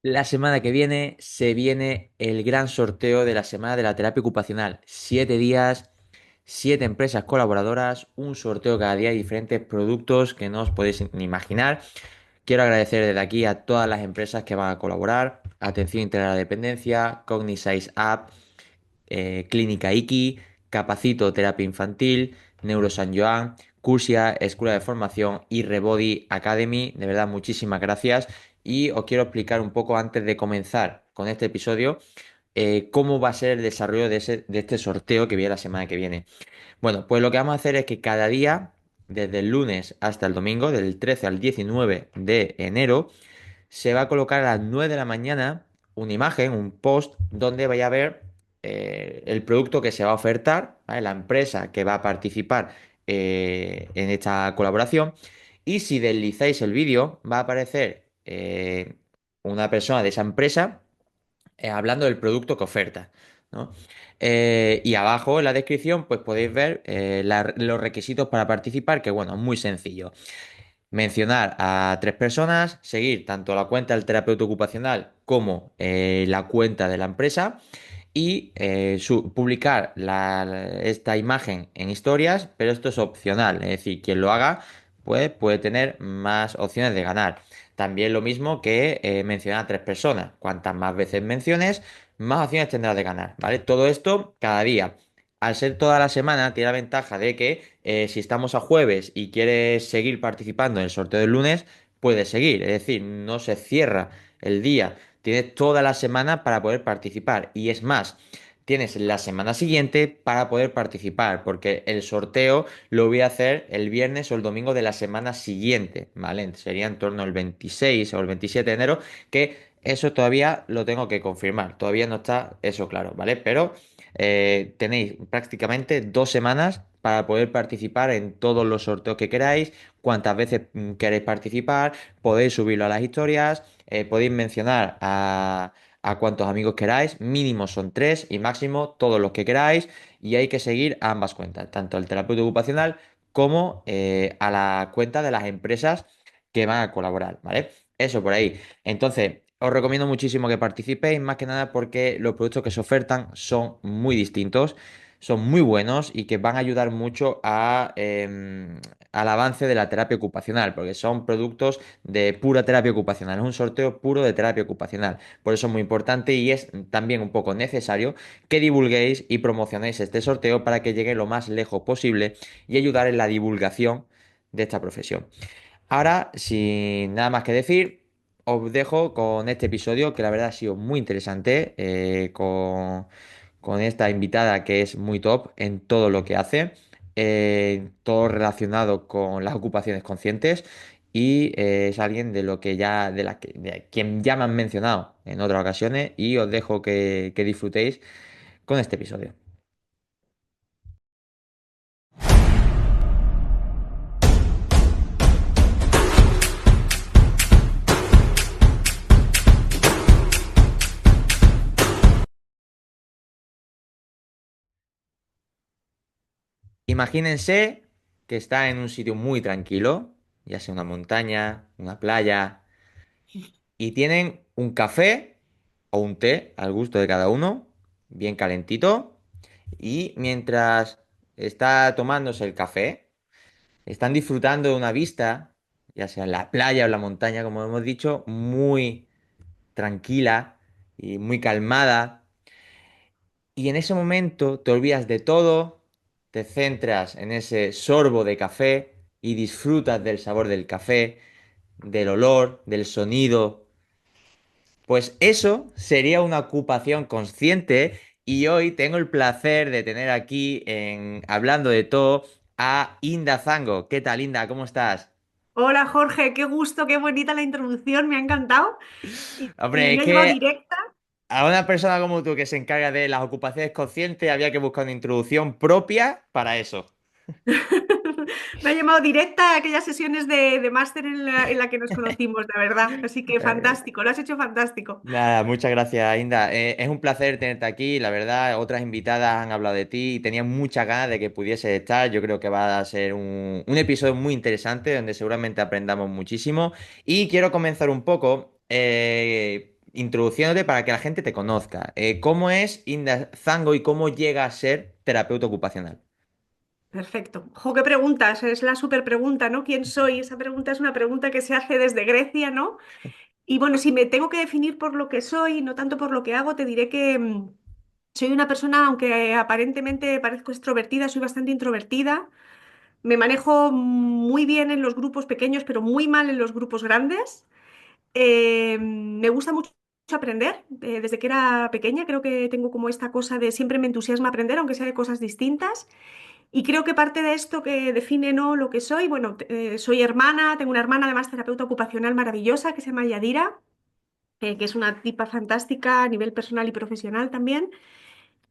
La semana que viene se viene el gran sorteo de la Semana de la Terapia Ocupacional. 7 días, 7 empresas colaboradoras, un sorteo cada día de diferentes productos que no os podéis ni imaginar. Quiero agradecer desde aquí a todas las empresas que van a colaborar. Atención Integral a la Dependencia, Cognisize App, Clínica Iki, Capacito Terapia Infantil, Neuro San Joan, Cursia, Escuela de Formación y Rebody Academy. De verdad, muchísimas gracias. Y os quiero explicar un poco antes de comenzar con este episodio cómo va a ser el desarrollo de este sorteo que viene la semana que viene. Bueno, pues lo que vamos a hacer es que cada día, desde el lunes hasta el domingo, del 13 al 19 de enero, se va a colocar a las 9 de la mañana una imagen, un post, donde vaya a ver el producto que se va a ofertar, ¿vale? La empresa que va a participar en esta colaboración. Y si deslizáis el vídeo, va a aparecer una persona de esa empresa hablando del producto que oferta, ¿no? Y abajo en la descripción, pues podéis ver los requisitos para participar, que bueno, es muy sencillo. Mencionar a 3 personas, seguir tanto la cuenta del terapeuta ocupacional como la cuenta de la empresa y publicar esta imagen en historias, pero esto es opcional, es decir, quien lo haga pues, puede tener más opciones de ganar. También lo mismo que mencionar a 3 personas. Cuantas más veces menciones, más opciones tendrás de ganar, ¿vale? Todo esto cada día. Al ser toda la semana, tiene la ventaja de que si estamos a jueves y quieres seguir participando en el sorteo del lunes, puedes seguir. Es decir, no se cierra el día. Tienes toda la semana para poder participar. Y es más, tienes la semana siguiente para poder participar, porque el sorteo lo voy a hacer el viernes o el domingo de la semana siguiente, ¿vale? Sería en torno al 26 o el 27 de enero, que eso todavía lo tengo que confirmar. Todavía no está eso claro, ¿vale? Pero tenéis prácticamente 2 semanas para poder participar en todos los sorteos que queráis, cuantas veces queréis participar, podéis subirlo a las historias, podéis mencionar a cuantos amigos queráis, mínimo son 3 y máximo todos los que queráis, y hay que seguir a ambas cuentas, tanto al terapeuta ocupacional como a la cuenta de las empresas que van a colaborar, ¿vale? Eso por ahí. Entonces, os recomiendo muchísimo que participéis, más que nada porque los productos que se ofertan son muy distintos, son muy buenos y que van a ayudar mucho al avance de la terapia ocupacional, porque son productos de pura terapia ocupacional, es un sorteo puro de terapia ocupacional. Por eso es muy importante y es también un poco necesario que divulguéis y promocionéis este sorteo para que llegue lo más lejos posible y ayudar en la divulgación de esta profesión. Ahora, sin nada más que decir, os dejo con este episodio que la verdad ha sido muy interesante, con esta invitada que es muy top en todo lo que hace, todo relacionado con las ocupaciones conscientes y es alguien de lo que ya, de quien ya me han mencionado en otras ocasiones y os dejo que disfrutéis con este episodio. Imagínense que está en un sitio muy tranquilo, ya sea una montaña, una playa, y tienen un café o un té al gusto de cada uno, bien calentito, y mientras está tomándose el café, están disfrutando de una vista, ya sea en la playa o en la montaña, como hemos dicho, muy tranquila y muy calmada. Y en ese momento te olvidas de todo, te centras en ese sorbo de café y disfrutas del sabor del café, del olor, del sonido. Pues eso sería una ocupación consciente y hoy tengo el placer de tener aquí hablando de todo a Inda Zango. ¿Qué tal, Inda? ¿Cómo estás? Hola Jorge, qué gusto, qué bonita la introducción, me ha encantado y Hombre, me es ha llevado que directa. a una persona como tú que se encarga de las ocupaciones conscientes había que buscar una introducción propia para eso. Me ha llevado directa a aquellas sesiones de máster en la que nos conocimos, la verdad. Así que fantástico, lo has hecho fantástico. Nada, muchas gracias, Inda. Es un placer tenerte aquí. La verdad, otras invitadas han hablado de ti y tenía muchas ganas de que pudieses estar. Yo creo que va a ser un episodio muy interesante donde seguramente aprendamos muchísimo. Y quiero comenzar un poco. introduciéndote para que la gente te conozca. ¿Cómo es Inda Zango y cómo llega a ser terapeuta ocupacional? Perfecto. Jo, qué preguntas, es la super pregunta, ¿no? ¿Quién soy? Esa pregunta es una pregunta que se hace desde Grecia, ¿no? Y bueno, si me tengo que definir por lo que soy, no tanto por lo que hago, te diré que soy una persona, aunque aparentemente parezco extrovertida, soy bastante introvertida. Me manejo muy bien en los grupos pequeños, pero muy mal en los grupos grandes. Me gusta mucho aprender. Desde que era pequeña creo que tengo como esta cosa de siempre me entusiasma aprender, aunque sea de cosas distintas. Y creo que parte de esto que define, ¿no?, lo que soy, bueno, soy hermana, tengo una hermana además terapeuta ocupacional maravillosa que se llama Yadira, que es una tipa fantástica a nivel personal y profesional también.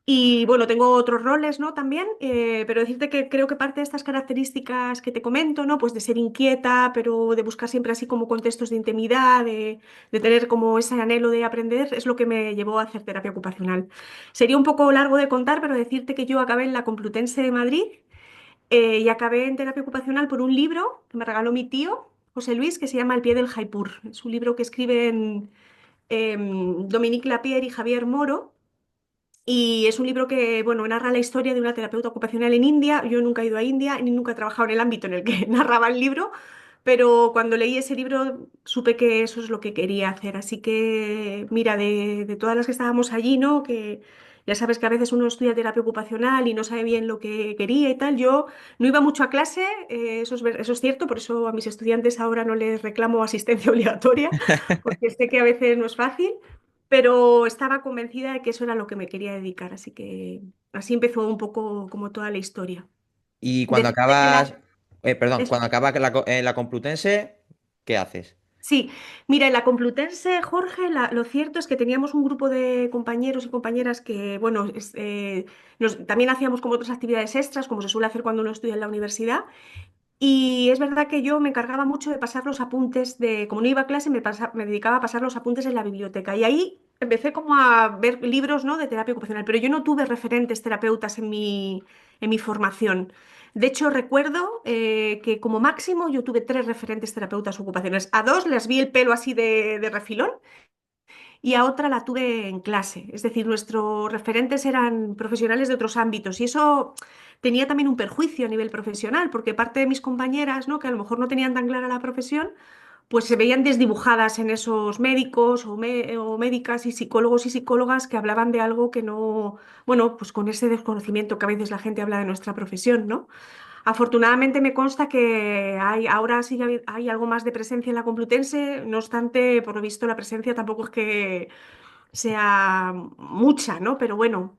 Y bueno, tengo otros roles, ¿no? También, pero decirte que creo que parte de estas características que te comento, ¿no? Pues de ser inquieta, pero de buscar siempre así como contextos de intimidad, de tener como ese anhelo de aprender, es lo que me llevó a hacer terapia ocupacional. Sería un poco largo de contar, pero decirte que yo acabé en la Complutense de Madrid, y acabé en terapia ocupacional por un libro que me regaló mi tío, José Luis, que se llama El pie del Jaipur. Es un libro que escriben Dominique Lapierre y Javier Moro. Y es un libro que, bueno, narra la historia de una terapeuta ocupacional en India. Yo nunca he ido a India ni nunca he trabajado en el ámbito en el que narraba el libro, pero cuando leí ese libro supe que eso es lo que quería hacer. Así que, mira, de todas las que estábamos allí, ¿no? Que ya sabes que a veces uno estudia terapia ocupacional y no sabe bien lo que quería y tal. Yo no iba mucho a clase, eso es, eso es cierto, por eso a mis estudiantes ahora no les reclamo asistencia obligatoria, porque sé que a veces no es fácil, pero estaba convencida de que eso era lo que me quería dedicar, así que así empezó un poco como toda la historia. Y cuando Decirte que acabas, perdón, eso. cuando acabas la Complutense, ¿qué haces? Sí, mira, en la Complutense, Jorge, lo cierto es que teníamos un grupo de compañeros y compañeras que, bueno, también hacíamos como otras actividades extras, como se suele hacer cuando uno estudia en la universidad. Y es verdad que yo me encargaba mucho de pasar los apuntes como no iba a clase, me dedicaba a pasar los apuntes en la biblioteca. Y ahí empecé como a ver libros, ¿no?, de terapia ocupacional, pero yo no tuve referentes terapeutas en mi formación. De hecho, recuerdo que como máximo yo tuve tres referentes terapeutas ocupacionales. A dos les vi el pelo así de refilón y a otra la tuve en clase. Es decir, nuestros referentes eran profesionales de otros ámbitos y eso tenía también un perjuicio a nivel profesional, porque parte de mis compañeras, ¿no?, que a lo mejor no tenían tan clara la profesión, pues se veían desdibujadas en esos médicos o médicas y psicólogos y psicólogas que hablaban de algo que no, bueno, pues con ese desconocimiento que a veces la gente habla de nuestra profesión, ¿no? Afortunadamente me consta que ahora sí que hay algo más de presencia en la Complutense, no obstante, por lo visto la presencia tampoco es que sea mucha, ¿no? Pero bueno,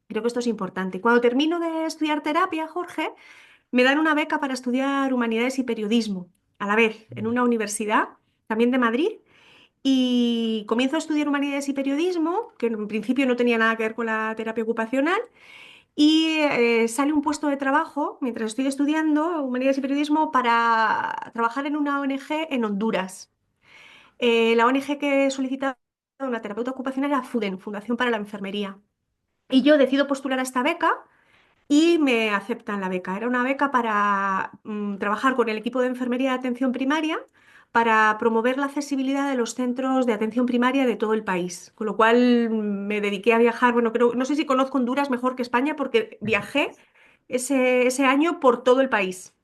creo que esto es importante. Cuando termino de estudiar terapia, Jorge, me dan una beca para estudiar humanidades y periodismo a la vez en una universidad, también de Madrid, y comienzo a estudiar humanidades y periodismo, que en principio no tenía nada que ver con la terapia ocupacional. Y sale un puesto de trabajo mientras estoy estudiando Humanidades y Periodismo para trabajar en una ONG en Honduras. La ONG que he solicitado una terapeuta ocupacional era FUDEN, Fundación para la Enfermería. Y yo decido postular a esta beca y me aceptan la beca. Era una beca para trabajar con el equipo de enfermería de atención primaria para promover la accesibilidad de los centros de atención primaria de todo el país. Con lo cual me dediqué a viajar, bueno, no sé si conozco Honduras mejor que España porque viajé ese año por todo el país.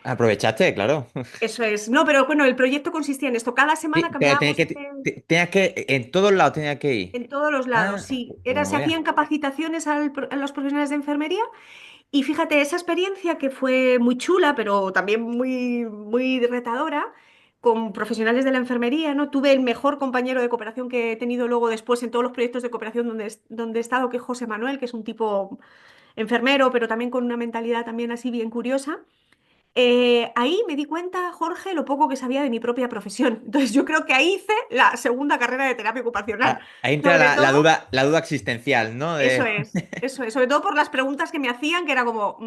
Aprovechaste, claro. Eso es. No, pero bueno, el proyecto consistía en esto. Cada semana Sí, tenía cambiábamos que, tenías que, en todos lados tenía que ir. en todos los lados, Ah, sí. Se vaya. hacían capacitaciones a los profesionales de enfermería. Y fíjate, esa experiencia que fue muy chula, pero también muy, muy retadora, con profesionales de la enfermería, ¿no? Tuve el mejor compañero de cooperación que he tenido luego después en todos los proyectos de cooperación donde he estado, que es José Manuel, que es un tipo enfermero, pero también con una mentalidad también así bien curiosa. Ahí me di cuenta, Jorge, lo poco que sabía de mi propia profesión. Entonces yo creo que ahí hice la segunda carrera de terapia ocupacional. Ahí entra Sobre todo la duda existencial, ¿no? eso es, sobre todo por las preguntas que me hacían, que era como,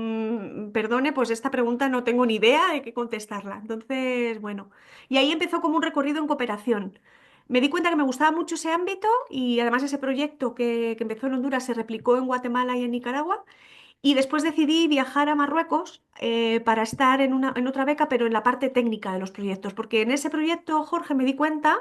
perdone, pues esta pregunta no tengo ni idea de qué contestarla. Entonces, bueno, y ahí empezó como un recorrido en cooperación. Me di cuenta que me gustaba mucho ese ámbito y además ese proyecto que empezó en Honduras se replicó en Guatemala y en Nicaragua. Y después decidí viajar a Marruecos para estar en otra beca, pero en la parte técnica de los proyectos, porque en ese proyecto, Jorge, me di cuenta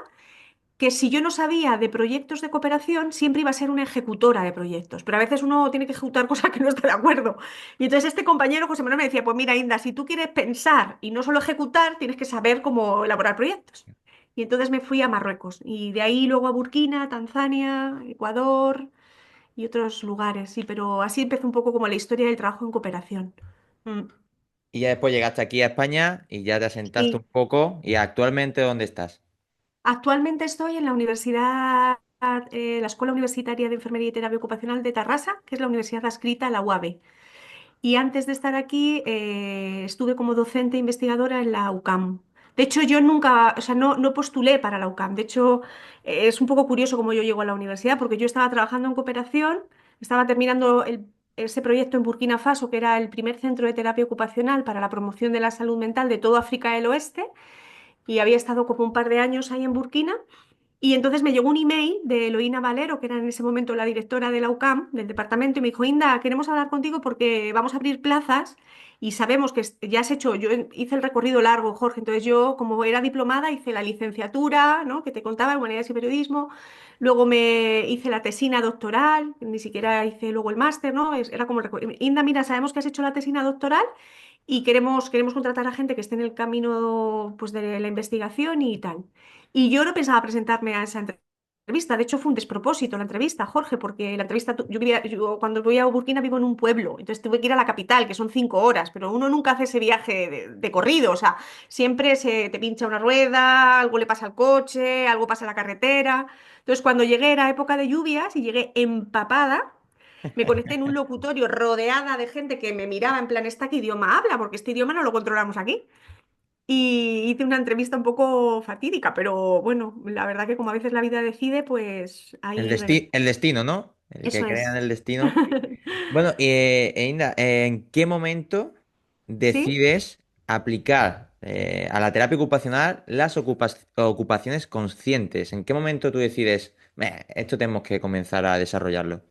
que si yo no sabía de proyectos de cooperación, siempre iba a ser una ejecutora de proyectos, pero a veces uno tiene que ejecutar cosas que no está de acuerdo. Y entonces este compañero José Manuel me decía, pues mira, Inda, si tú quieres pensar y no solo ejecutar, tienes que saber cómo elaborar proyectos. Y entonces me fui a Marruecos y de ahí luego a Burkina, Tanzania, Ecuador y otros lugares. Sí, pero así empezó un poco como la historia del trabajo en cooperación. Mm. Y ya después llegaste aquí a España y ya te asentaste un Sí, poco. ¿Y actualmente dónde estás? actualmente estoy en la universidad, la Escuela Universitaria de Enfermería y Terapia Ocupacional de Tarrasa, que es la universidad adscrita a la UABE. Y antes de estar aquí, estuve como docente investigadora en la UCAM. De hecho, yo nunca, o sea, no postulé para la UCAM. De hecho, es un poco curioso cómo yo llego a la universidad, porque yo estaba trabajando en cooperación, estaba terminando ese proyecto en Burkina Faso, que era el primer centro de terapia ocupacional para la promoción de la salud mental de toda África del Oeste, y había estado como un par de años ahí en Burkina. Y entonces me llegó un email de Eloína Valero, que era en ese momento la directora de la UCAM, del departamento, y me dijo, Inda, queremos hablar contigo porque vamos a abrir plazas y sabemos que ya has hecho, yo hice el recorrido largo, Jorge, entonces yo como era diplomada hice la licenciatura, ¿no? Que te contaba, Humanidades y Periodismo, luego me hice la tesina doctoral, ni siquiera hice luego el máster, ¿no? Era como el recorrido. Inda, mira, sabemos que has hecho la tesina doctoral y queremos contratar a gente que esté en el camino pues, de la investigación y tal. Y yo no pensaba presentarme a esa entrevista. De hecho, fue un despropósito la entrevista, Jorge, porque la entrevista, yo cuando voy a Burkina vivo en un pueblo, entonces tuve que ir a la capital, que son 5 horas, pero uno nunca hace ese viaje de corrido, o sea, siempre se te pincha una rueda, algo le pasa al coche, algo pasa en la carretera. Entonces, cuando llegué era época de lluvias y llegué empapada. Me conecté en un locutorio rodeada de gente que me miraba en plan, ¿esta qué idioma habla? Porque este idioma no lo controlamos aquí. Y hice una entrevista un poco fatídica, pero bueno, la verdad que como a veces la vida decide, pues ahí El destino, ¿no? El que eso crea en es. el destino. Bueno, Inda, ¿en qué momento ¿Sí? decides aplicar a la terapia ocupacional las ocupaciones conscientes? ¿En qué momento tú decides, esto tenemos que comenzar a desarrollarlo"?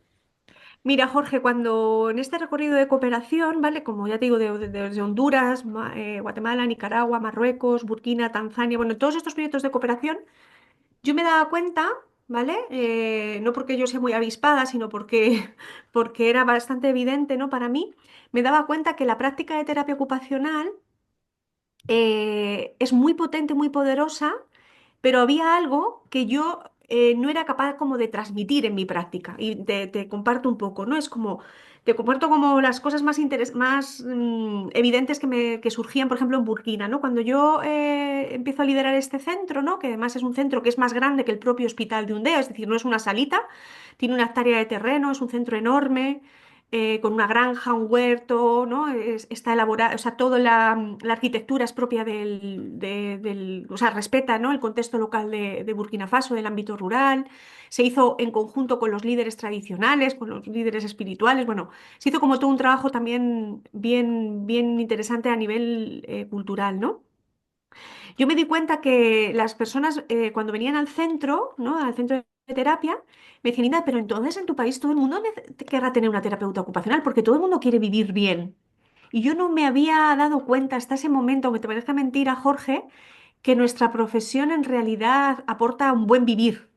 Mira, Jorge, cuando en este recorrido de cooperación, ¿vale? Como ya te digo, desde Honduras, Guatemala, Nicaragua, Marruecos, Burkina, Tanzania, bueno, todos estos proyectos de cooperación, yo me daba cuenta, ¿vale? No porque yo sea muy avispada, sino porque, porque era bastante evidente, ¿no? Para mí, me daba cuenta que la práctica de terapia ocupacional es muy potente, muy poderosa, pero había algo que yo no era capaz como de transmitir en mi práctica. Y te comparto un poco, ¿no? Es como, te comparto como las cosas más evidentes que surgían, por ejemplo, en Burkina, ¿no? Cuando yo empiezo a liderar este centro, ¿no? Que además es un centro que es más grande que el propio hospital de Undea, es decir, no es una salita, tiene una hectárea de terreno, es un centro enorme. Con una granja, un huerto, ¿no? Está elaborada, o sea, toda la arquitectura es propia o sea, respeta, ¿no? El contexto local de Burkina Faso, del ámbito rural. Se hizo en conjunto con los líderes tradicionales, con los líderes espirituales. Bueno, se hizo como todo un trabajo también bien interesante a nivel cultural, ¿no? Yo me di cuenta que las personas cuando venían al centro, ¿no? Al centro de terapia, me decían, Ina, pero entonces en tu país todo el mundo querrá tener una terapeuta ocupacional porque todo el mundo quiere vivir bien. Y yo no me había dado cuenta hasta ese momento, aunque te parezca mentira, Jorge, que nuestra profesión en realidad aporta un buen vivir.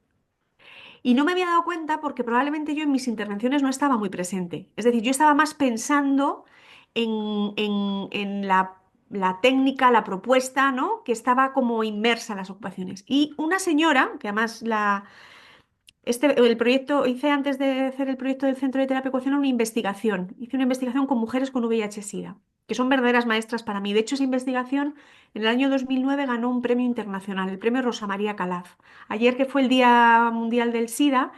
Y no me había dado cuenta porque probablemente yo en mis intervenciones no estaba muy presente. Es decir, yo estaba más pensando en la técnica, la propuesta, ¿no? Que estaba como inmersa en las ocupaciones. Y una señora, que además el proyecto, hice antes de hacer el proyecto del Centro de Terapia Ocupacional una investigación. Hice una investigación con mujeres con VIH-Sida, que son verdaderas maestras para mí. De hecho, esa investigación en el año 2009 ganó un premio internacional, el premio Rosa María Calaf. Ayer, que fue el Día Mundial del SIDA,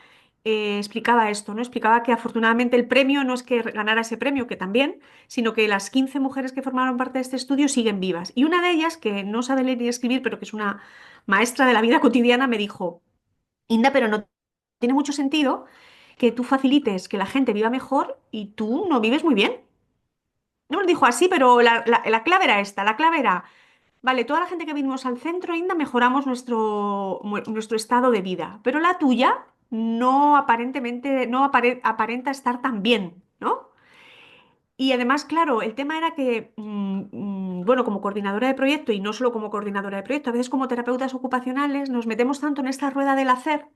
explicaba esto, ¿no? Explicaba que afortunadamente el premio no es que ganara ese premio, que también, sino que las 15 mujeres que formaron parte de este estudio siguen vivas. Y una de ellas, que no sabe leer ni escribir, pero que es una maestra de la vida cotidiana, me dijo, Inda, pero no tiene mucho sentido que tú facilites que la gente viva mejor y tú no vives muy bien. No me lo dijo así, pero la clave era esta, la clave era, vale, toda la gente que vinimos al centro, Inda, mejoramos nuestro estado de vida, pero la tuya no aparentemente, no aparenta estar tan bien, ¿no? Y además, claro, el tema era que bueno, como coordinadora de proyecto y no solo como coordinadora de proyecto, a veces como terapeutas ocupacionales nos metemos tanto en esta rueda del hacer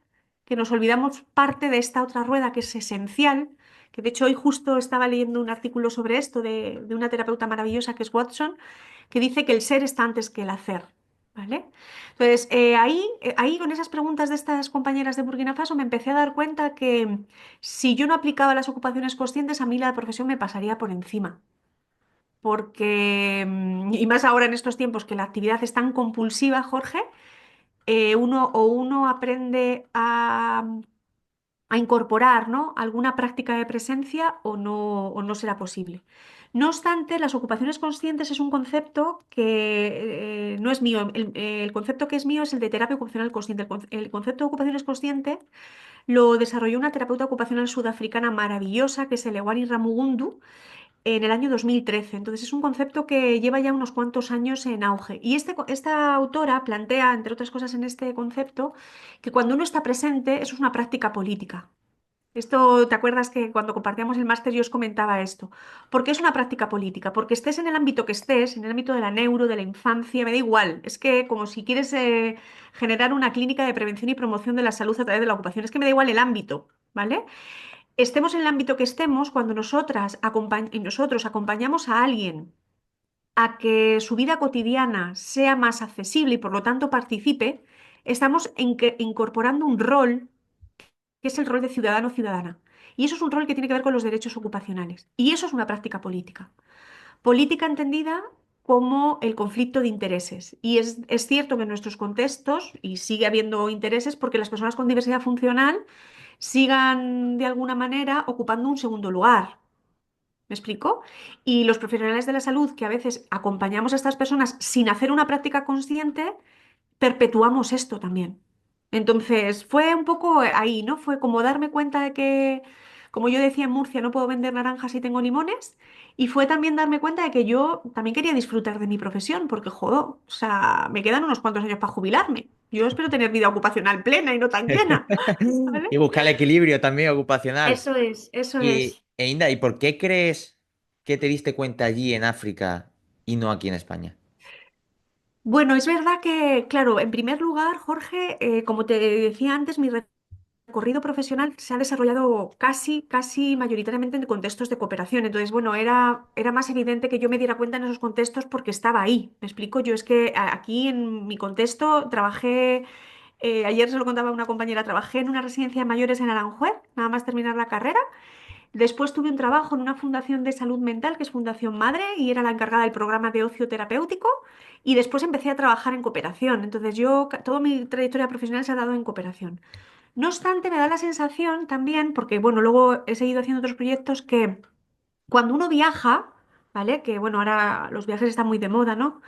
que nos olvidamos parte de esta otra rueda que es esencial, que de hecho hoy justo estaba leyendo un artículo sobre esto de una terapeuta maravillosa que es Watson, que dice que el ser está antes que el hacer. ¿Vale? Entonces, ahí con esas preguntas de estas compañeras de Burkina Faso me empecé a dar cuenta que si yo no aplicaba las ocupaciones conscientes, a mí la profesión me pasaría por encima. Porque, y más ahora en estos tiempos que la actividad es tan compulsiva, Jorge, uno aprende a incorporar, ¿no? alguna práctica de presencia o no será posible. No obstante, las ocupaciones conscientes es un concepto que no es mío. El concepto que es mío es el de terapia ocupacional consciente. El concepto de ocupaciones consciente lo desarrolló una terapeuta ocupacional sudafricana maravillosa que es Elewani Ramugundu en el año 2013. Entonces es un concepto que lleva ya unos cuantos años en auge. Y esta autora plantea, entre otras cosas en este concepto, que cuando uno está presente, eso es una práctica política. Esto, ¿te acuerdas que cuando compartíamos el máster yo os comentaba esto? Porque es una práctica política, porque estés en el ámbito que estés, en el ámbito de la neuro, de la infancia, me da igual. Es que como si quieres generar una clínica de prevención y promoción de la salud a través de la ocupación, es que me da igual el ámbito, ¿vale? Estemos en el ámbito que estemos, cuando y nosotros acompañamos a alguien a que su vida cotidiana sea más accesible y por lo tanto participe, estamos incorporando un rol que es el rol de ciudadano-ciudadana. Y eso es un rol que tiene que ver con los derechos ocupacionales. Y eso es una práctica política. Política entendida como el conflicto de intereses. Y es cierto que en nuestros contextos, y sigue habiendo intereses porque las personas con diversidad funcional sigan de alguna manera ocupando un segundo lugar. ¿Me explico? Y los profesionales de la salud que a veces acompañamos a estas personas sin hacer una práctica consciente, perpetuamos esto también. Entonces, fue un poco ahí, ¿no? Fue como darme cuenta de que, como yo decía en Murcia, no puedo vender naranjas si tengo limones. Y fue también darme cuenta de que yo también quería disfrutar de mi profesión, porque, joder, o sea, me quedan unos cuantos años para jubilarme. Yo espero tener vida ocupacional plena y no tan llena, ¿vale? Y buscar el equilibrio también ocupacional. Eso es, eso Y, es. Inda, ¿y por qué crees que te diste cuenta allí en África y no aquí en España? Bueno, es verdad que, claro, en primer lugar, Jorge, como te decía antes, mi recorrido profesional se ha desarrollado casi mayoritariamente en contextos de cooperación. Entonces, bueno, era más evidente que yo me diera cuenta en esos contextos porque estaba ahí. Me explico, yo es que aquí en mi contexto trabajé, ayer se lo contaba a una compañera, trabajé en una residencia de mayores en Aranjuez, nada más terminar la carrera. Después tuve un trabajo en una fundación de salud mental, que es Fundación Madre, y era la encargada del programa de ocio terapéutico. Y después empecé a trabajar en cooperación. Entonces toda mi trayectoria profesional se ha dado en cooperación. No obstante, me da la sensación también, porque bueno, luego he seguido haciendo otros proyectos, que cuando uno viaja, ¿vale? Que bueno, ahora los viajes están muy de moda, ¿no?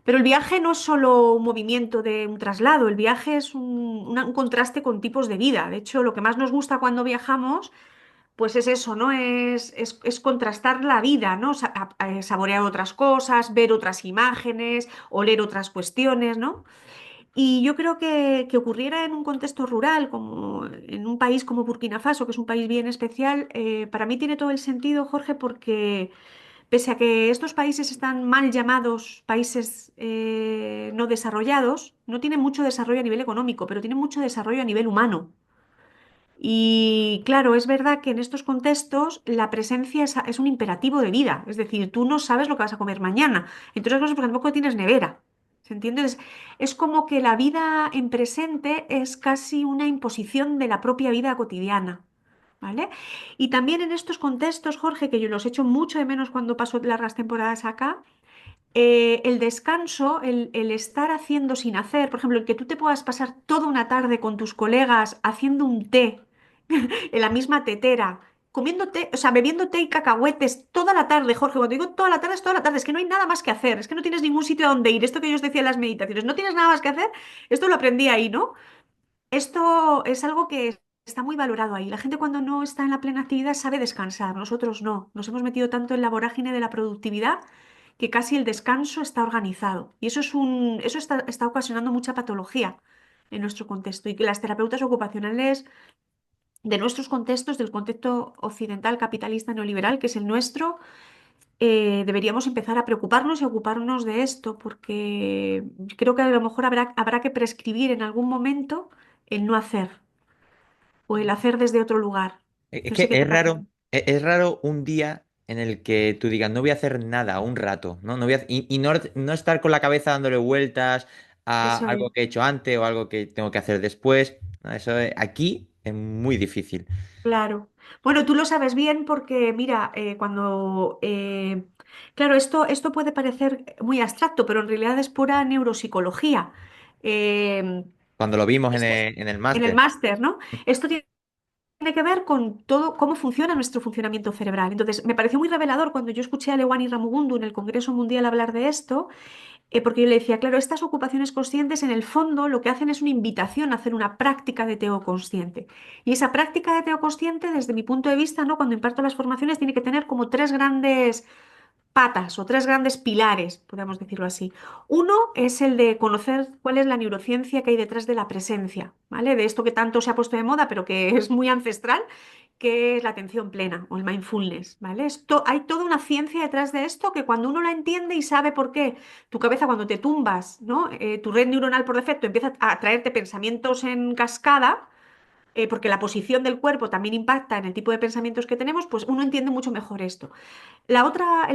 Pero el viaje no es solo un movimiento de un traslado, el viaje es un contraste con tipos de vida. De hecho, lo que más nos gusta cuando viajamos pues es eso, ¿no? Es contrastar la vida, ¿no? Saborear otras cosas, ver otras imágenes, oler otras cuestiones, ¿no? Y yo creo que ocurriera en un contexto rural, como en un país como Burkina Faso, que es un país bien especial, para mí tiene todo el sentido, Jorge, porque pese a que estos países están mal llamados países no desarrollados, no tienen mucho desarrollo a nivel económico, pero tienen mucho desarrollo a nivel humano. Y claro, es verdad que en estos contextos la presencia es un imperativo de vida, es decir, tú no sabes lo que vas a comer mañana, entre otras cosas porque tampoco tienes nevera, ¿se entiende? Es como que la vida en presente es casi una imposición de la propia vida cotidiana, ¿vale? Y también en estos contextos, Jorge, que yo los echo mucho de menos cuando paso largas temporadas acá, el descanso, el estar haciendo sin hacer, por ejemplo, el que tú te puedas pasar toda una tarde con tus colegas haciendo un té en la misma tetera, comiendo té, o sea, bebiendo té y cacahuetes toda la tarde, Jorge. Cuando digo toda la tarde, es toda la tarde, es que no hay nada más que hacer, es que no tienes ningún sitio a donde ir. Esto que yo os decía en las meditaciones, no tienes nada más que hacer, esto lo aprendí ahí, ¿no? Esto es algo que está muy valorado ahí. La gente cuando no está en la plena actividad sabe descansar, nosotros no. Nos hemos metido tanto en la vorágine de la productividad que casi el descanso está organizado. Y eso está ocasionando mucha patología en nuestro contexto y que las terapeutas ocupacionales de nuestros contextos, del contexto occidental capitalista neoliberal, que es el nuestro, deberíamos empezar a preocuparnos y ocuparnos de esto, porque creo que a lo mejor habrá que prescribir en algún momento el no hacer o el hacer desde otro lugar. Es No sé que qué te parece. es raro un día en el que tú digas, no voy a hacer nada un rato, ¿no? Y no estar con la cabeza dándole vueltas a Eso es. algo que he hecho antes o algo que tengo que hacer después. ¿No? Aquí es muy difícil. Claro. Bueno, tú lo sabes bien porque, mira, claro, esto puede parecer muy abstracto, pero en realidad es pura neuropsicología. Eh, Cuando lo vimos esto- en el en el máster. máster, ¿no? Esto tiene que ver con todo cómo funciona nuestro funcionamiento cerebral. Entonces, me pareció muy revelador cuando yo escuché a Lewani Ramugundu en el Congreso Mundial hablar de esto, porque yo le decía, claro, estas ocupaciones conscientes en el fondo lo que hacen es una invitación a hacer una práctica de teo consciente. Y esa práctica de teo consciente, desde mi punto de vista, ¿no? Cuando imparto las formaciones, tiene que tener como tres grandes patas o tres grandes pilares, podríamos decirlo así. Uno es el de conocer cuál es la neurociencia que hay detrás de la presencia, ¿vale? De esto que tanto se ha puesto de moda, pero que es muy ancestral, que es la atención plena o el mindfulness, ¿vale? Hay toda una ciencia detrás de esto que cuando uno la entiende y sabe por qué tu cabeza cuando te tumbas, ¿no? Tu red neuronal por defecto empieza a traerte pensamientos en cascada, porque la posición del cuerpo también impacta en el tipo de pensamientos que tenemos, pues uno entiende mucho mejor esto. El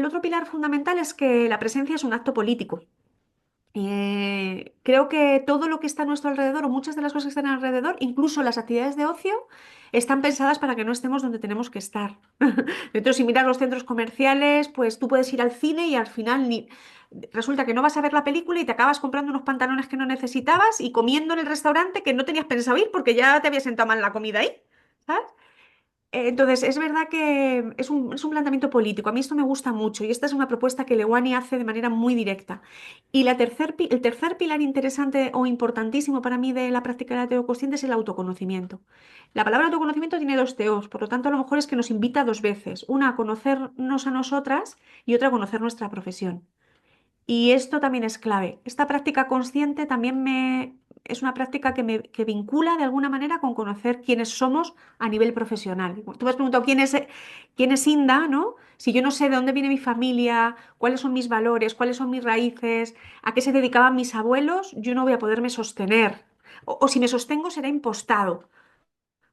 otro pilar fundamental es que la presencia es un acto político. Creo que todo lo que está a nuestro alrededor, o muchas de las cosas que están alrededor, incluso las actividades de ocio, están pensadas para que no estemos donde tenemos que estar. Entonces, si miras los centros comerciales, pues tú puedes ir al cine y al final resulta que no vas a ver la película y te acabas comprando unos pantalones que no necesitabas y comiendo en el restaurante que no tenías pensado ir porque ya te había sentado mal la comida ahí. ¿Sabes? Entonces, es verdad que es un planteamiento político. A mí esto me gusta mucho y esta es una propuesta que Lewani hace de manera muy directa. Y el tercer pilar interesante o importantísimo para mí de la práctica de la teoconsciente es el autoconocimiento. La palabra autoconocimiento tiene dos teos, por lo tanto, a lo mejor es que nos invita dos veces. Una a conocernos a nosotras y otra a conocer nuestra profesión. Y esto también es clave. Esta práctica consciente es una práctica que vincula de alguna manera con conocer quiénes somos a nivel profesional. Tú me has preguntado quién es Inda, ¿no? Si yo no sé de dónde viene mi familia, cuáles son mis valores, cuáles son mis raíces, a qué se dedicaban mis abuelos, yo no voy a poderme sostener. O si me sostengo será impostado.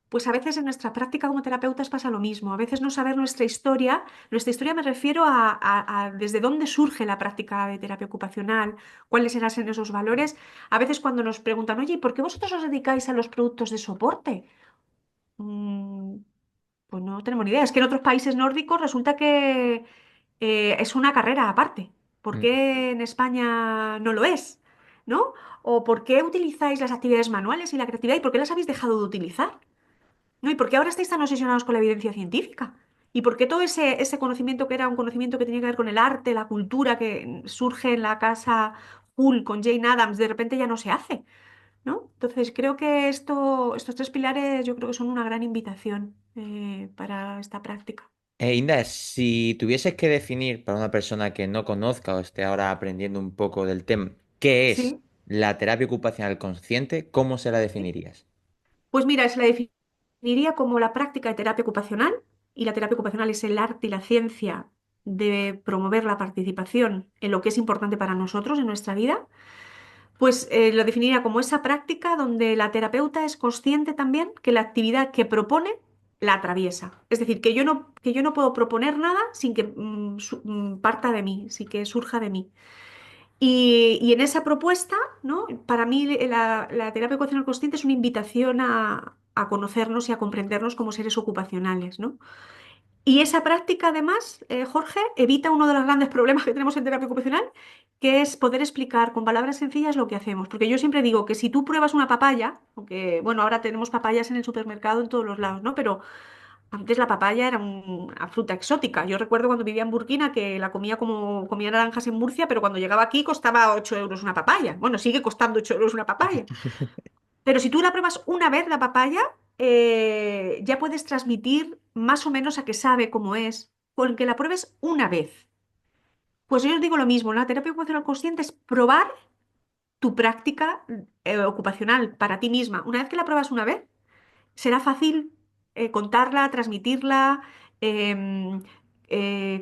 Pues a veces en nuestra práctica como terapeutas pasa lo mismo. A veces no saber nuestra historia me refiero a desde dónde surge la práctica de terapia ocupacional, cuáles eran esos valores. A veces cuando nos preguntan, oye, ¿y por qué vosotros os dedicáis a los productos de soporte? Mm, pues no tenemos ni idea. Es que en otros países nórdicos resulta que es una carrera aparte. ¿Por Mm. qué en España no lo es? ¿No? ¿O por qué utilizáis las actividades manuales y la creatividad y por qué las habéis dejado de utilizar? ¿No? ¿Y por qué ahora estáis tan obsesionados con la evidencia científica? ¿Y por qué todo ese conocimiento que era un conocimiento que tenía que ver con el arte, la cultura que surge en la casa Hull con Jane Addams, de repente ya no se hace? ¿No? Entonces creo que estos tres pilares yo creo que son una gran invitación para esta práctica. Inda, si tuvieses que definir para una persona que no conozca o esté ahora aprendiendo un poco del tema, ¿qué es Sí. la terapia ocupacional consciente? ¿Cómo se la Sí. definirías? Pues mira, se la definiría como la práctica de terapia ocupacional, y la terapia ocupacional es el arte y la ciencia de promover la participación en lo que es importante para nosotros en nuestra vida. Pues lo definiría como esa práctica donde la terapeuta es consciente también que la actividad que propone la atraviesa. Es decir, que yo no puedo proponer nada sin que parta de mí, sin que surja de mí. Y en esa propuesta, ¿no? Para mí la terapia ocupacional consciente es una invitación a conocernos y a comprendernos como seres ocupacionales, ¿no? Y esa práctica, además, Jorge, evita uno de los grandes problemas que tenemos en terapia ocupacional, que es poder explicar con palabras sencillas lo que hacemos. Porque yo siempre digo que si tú pruebas una papaya, aunque, bueno, ahora tenemos papayas en el supermercado en todos los lados, ¿no? Pero antes la papaya era una fruta exótica. Yo recuerdo cuando vivía en Burkina que la comía como comía naranjas en Murcia, pero cuando llegaba aquí costaba 8 euros una papaya. Bueno, sigue costando 8 euros una papaya. Pero si tú la pruebas una vez la papaya, ya puedes transmitir más o menos a qué sabe, cómo es, con que la pruebes una vez. Pues yo os digo lo mismo, la terapia ocupacional consciente es probar tu práctica ocupacional para ti misma. Una vez que la pruebas una vez, será fácil contarla, transmitirla. em,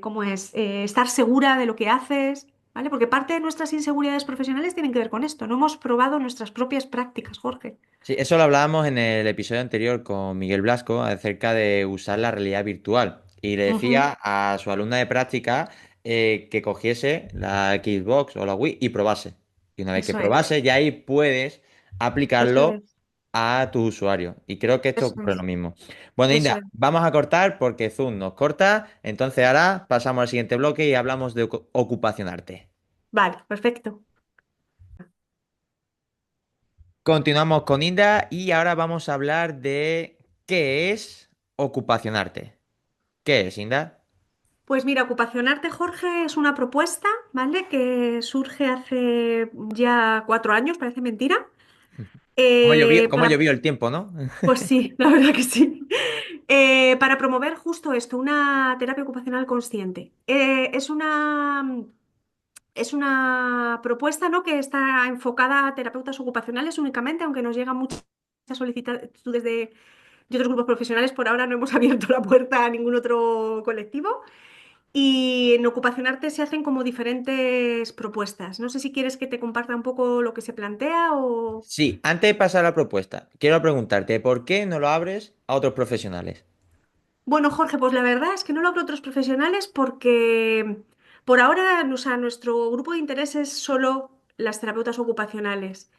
¿cómo es? Estar segura de lo que haces, ¿vale? Porque parte de nuestras inseguridades profesionales tienen que ver con esto. No hemos probado nuestras propias prácticas, Jorge. Sí, eso lo hablábamos en el episodio anterior con Miguel Blasco acerca de usar la realidad virtual. Y le Ujú. decía a su alumna de práctica que cogiese la Xbox o la Wii y probase. Y una vez que Eso es, probase, ya ahí puedes eso aplicarlo es, a tu usuario. Y creo que esto eso ocurre lo es, mismo. Bueno, eso Inda, es. vamos a cortar porque Zoom nos corta. Entonces ahora pasamos al siguiente bloque y hablamos de ocupación arte. Vale, perfecto. Continuamos con Inda y ahora vamos a hablar de qué es ocupación arte. ¿Qué es, Inda? Pues mira, Ocupacionarte, Jorge, es una propuesta, ¿vale? Que surge hace ya 4 años, parece mentira. ¿Cómo Para, llovió el tiempo, no? pues sí, la verdad que sí. Para promover justo esto, una terapia ocupacional consciente. Es una propuesta, ¿no? Que está enfocada a terapeutas ocupacionales únicamente, aunque nos llegan muchas solicitudes de otros grupos profesionales. Por ahora no hemos abierto la puerta a ningún otro colectivo. Y en Ocupacionarte se hacen como diferentes propuestas. No sé si quieres que te comparta un poco lo que se plantea o... Sí, antes de pasar a la propuesta, quiero preguntarte, ¿por qué no lo abres a otros profesionales? Bueno, Jorge, pues la verdad es que no lo hablo a otros profesionales porque por ahora, o sea, nuestro grupo de interés es solo las terapeutas ocupacionales.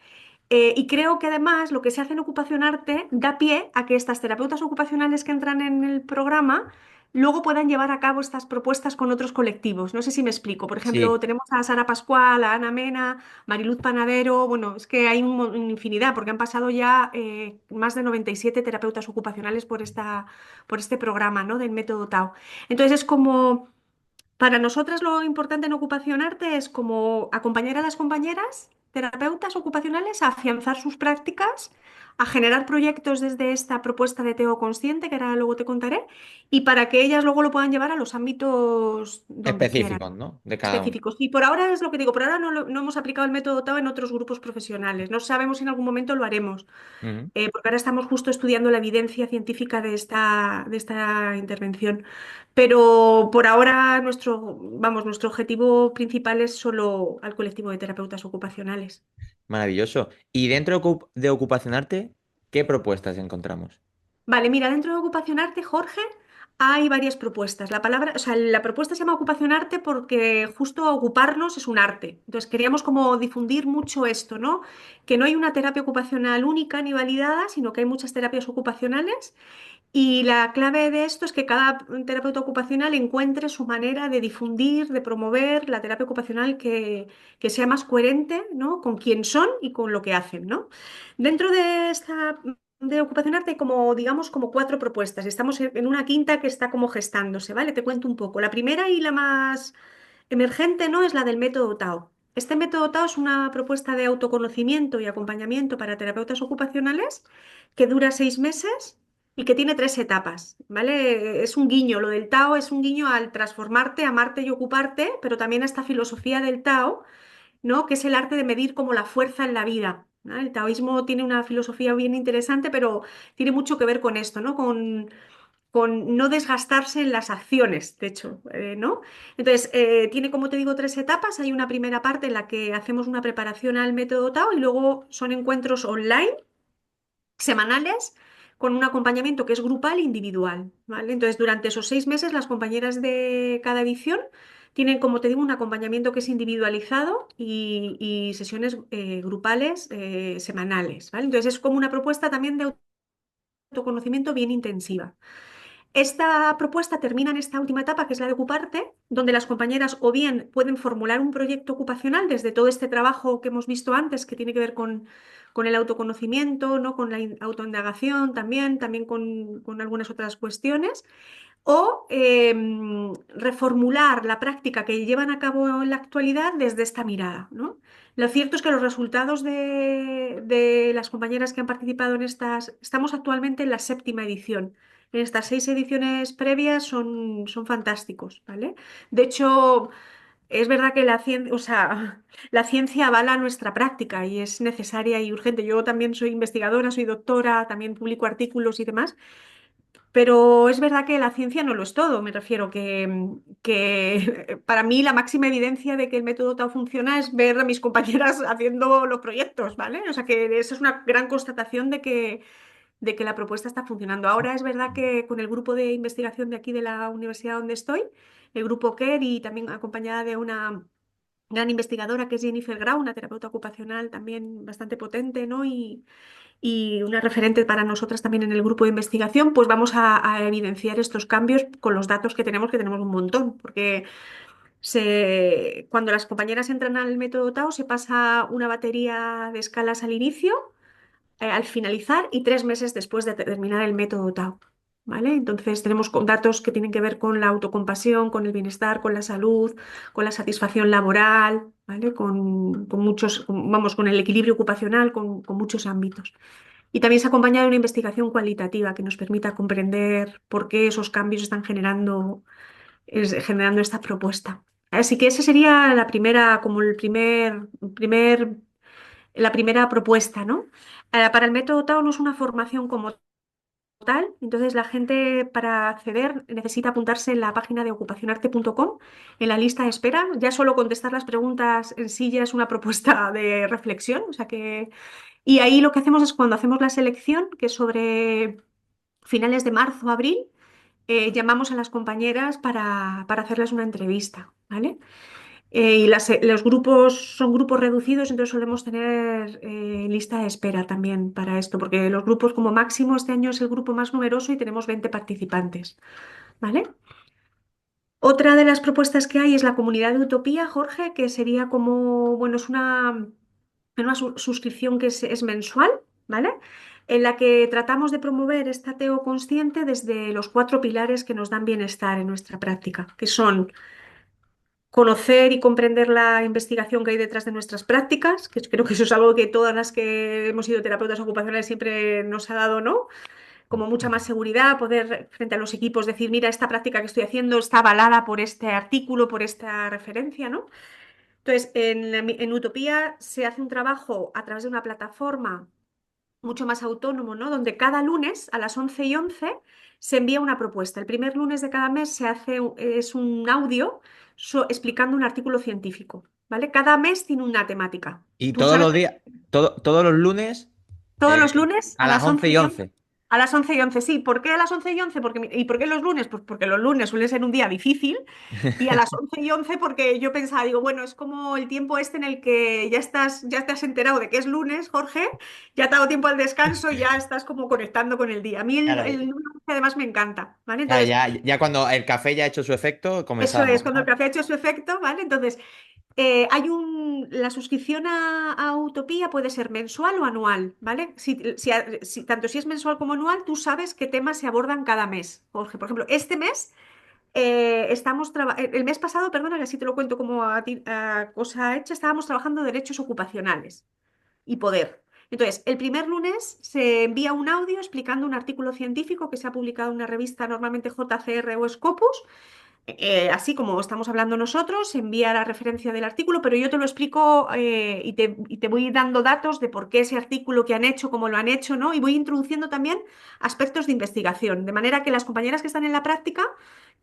Y creo que además lo que se hace en Ocupación Arte da pie a que estas terapeutas ocupacionales que entran en el programa luego puedan llevar a cabo estas propuestas con otros colectivos. No sé si me explico. Por ejemplo, Sí, tenemos a Sara Pascual, a Ana Mena, Mariluz Panadero. Bueno, es que hay una infinidad porque han pasado ya más de 97 terapeutas ocupacionales por este programa, ¿no? Del método Tao. Entonces es como... Para nosotras lo importante en Ocupación Arte es como acompañar a las compañeras terapeutas ocupacionales a afianzar sus prácticas, a generar proyectos desde esta propuesta de Teo Consciente, que ahora luego te contaré, y para que ellas luego lo puedan llevar a los ámbitos donde quieran, específicos, ¿no? De cada uno. específicos. Y por ahora es lo que digo, por ahora no hemos aplicado el método Tao en otros grupos profesionales. No sabemos si en algún momento lo haremos, Ujú. porque ahora estamos justo estudiando la evidencia científica de esta intervención. Pero por ahora nuestro objetivo principal es solo al colectivo de terapeutas ocupacionales. Maravilloso. Y dentro de ocupación arte, ¿qué propuestas encontramos? Vale, mira, dentro de Ocupación Arte, Jorge, hay varias propuestas. La palabra, o sea, la propuesta se llama Ocupación Arte porque justo ocuparnos es un arte. Entonces queríamos como difundir mucho esto, ¿no? Que no hay una terapia ocupacional única ni validada, sino que hay muchas terapias ocupacionales. Y la clave de esto es que cada terapeuta ocupacional encuentre su manera de difundir, de promover la terapia ocupacional que sea más coherente, ¿no? Con quién son y con lo que hacen, ¿no? Dentro de esta de Ocupación Arte hay como, digamos, como 4 propuestas. Estamos en una quinta que está como gestándose, ¿vale? Te cuento un poco. La primera y la más emergente, ¿no? Es la del método Tao. Este método Tao es una propuesta de autoconocimiento y acompañamiento para terapeutas ocupacionales que dura 6 meses y que tiene 3 etapas, ¿vale? Es un guiño, lo del Tao es un guiño al transformarte, amarte y ocuparte, pero también a esta filosofía del Tao, ¿no? Que es el arte de medir como la fuerza en la vida, ¿no? El taoísmo tiene una filosofía bien interesante, pero tiene mucho que ver con esto, ¿no? Con no desgastarse en las acciones, de hecho, ¿no? Entonces, tiene, como te digo, 3 etapas. Hay una primera parte en la que hacemos una preparación al método Tao y luego son encuentros online semanales con un acompañamiento que es grupal e individual, ¿vale? Entonces, durante esos 6 meses, las compañeras de cada edición tienen, como te digo, un acompañamiento que es individualizado y sesiones grupales semanales, ¿vale? Entonces, es como una propuesta también de autoconocimiento bien intensiva. Esta propuesta termina en esta última etapa, que es la de ocuparte, donde las compañeras o bien pueden formular un proyecto ocupacional desde todo este trabajo que hemos visto antes, que tiene que ver con el autoconocimiento, ¿no? Con la autoindagación también con algunas otras cuestiones, o reformular la práctica que llevan a cabo en la actualidad desde esta mirada, ¿no? Lo cierto es que los resultados de las compañeras que han participado en estamos actualmente en la séptima edición. En estas 6 ediciones previas son fantásticos, ¿vale? De hecho, es verdad que o sea, la ciencia avala nuestra práctica y es necesaria y urgente. Yo también soy investigadora, soy doctora, también publico artículos y demás. Pero es verdad que la ciencia no lo es todo. Me refiero que para mí la máxima evidencia de que el método Tao funciona es ver a mis compañeras haciendo los proyectos, ¿vale? O sea que eso es una gran constatación de que la propuesta está funcionando. Ahora es verdad que con el grupo de investigación de aquí de la universidad donde estoy, el grupo CARE y también acompañada de una gran investigadora que es Jennifer Grau, una terapeuta ocupacional también bastante potente, ¿no? Y una referente para nosotras también en el grupo de investigación, pues vamos a evidenciar estos cambios con los datos que tenemos un montón, porque cuando las compañeras entran al método Tao se pasa una batería de escalas al inicio, al finalizar y 3 meses después de terminar el método Tao. ¿Vale? Entonces tenemos datos que tienen que ver con la autocompasión, con el bienestar, con la salud, con la satisfacción laboral, ¿vale? Con muchos, vamos, con el equilibrio ocupacional, con muchos ámbitos. Y también se ha acompañado de una investigación cualitativa que nos permita comprender por qué esos cambios están generando esta propuesta. Así que esa sería la primera, como la primera propuesta, ¿no? Para el método Tao no es una formación como tal, entonces la gente para acceder necesita apuntarse en la página de ocupacionarte.com, en la lista de espera. Ya solo contestar las preguntas en sí ya es una propuesta de reflexión, o sea que y ahí lo que hacemos es cuando hacemos la selección, que es sobre finales de marzo, abril, llamamos a las compañeras para hacerles una entrevista, ¿vale? Y los grupos son grupos reducidos, entonces solemos tener lista de espera también para esto, porque los grupos como máximo este año es el grupo más numeroso y tenemos 20 participantes, ¿vale? Otra de las propuestas que hay es la comunidad de Utopía, Jorge, que sería como, bueno, es una suscripción que es mensual, ¿vale? En la que tratamos de promover este ateo consciente desde los 4 pilares que nos dan bienestar en nuestra práctica, que son conocer y comprender la investigación que hay detrás de nuestras prácticas, que creo que eso es algo que todas las que hemos sido terapeutas ocupacionales siempre nos ha dado, ¿no? Como mucha más seguridad, poder frente a los equipos decir, mira, esta práctica que estoy haciendo está avalada por este artículo, por esta referencia, ¿no? Entonces, en Utopía se hace un trabajo a través de una plataforma mucho más autónomo, ¿no? Donde cada lunes a las 11:11 se envía una propuesta. El primer lunes de cada mes es un audio explicando un artículo científico, ¿vale? Cada mes tiene una temática. Y Tú todos sabes los días, todos los lunes, todos los lunes a las 11:11. a las 11:11, sí. ¿Por qué a las 11:11? ¿Y por qué los lunes? Pues porque los lunes suele ser un día difícil y a las 11:11 porque yo pensaba, digo, bueno, es como el tiempo este en el que ya te has enterado de que es lunes, Jorge, ya te ha dado tiempo al descanso y ya estás como conectando con el día. A mí Claro, el número 11 además me encanta, ¿vale? claro, Entonces, ya cuando el café ya ha hecho su efecto, eso es, comenzamos, cuando el ¿no? café ha hecho su efecto, ¿vale? Entonces, la suscripción a Utopía puede ser mensual o anual, ¿vale? Tanto si es mensual como anual, tú sabes qué temas se abordan cada mes. Jorge, por ejemplo, este mes el mes pasado, perdona, que así te lo cuento como a cosa hecha, estábamos trabajando derechos ocupacionales y poder. Entonces, el primer lunes se envía un audio explicando un artículo científico que se ha publicado en una revista, normalmente JCR o Scopus, así como estamos hablando nosotros, envía la referencia del artículo, pero yo te lo explico y te voy dando datos de por qué ese artículo que han hecho, cómo lo han hecho, ¿no? Y voy introduciendo también aspectos de investigación, de manera que las compañeras que están en la práctica,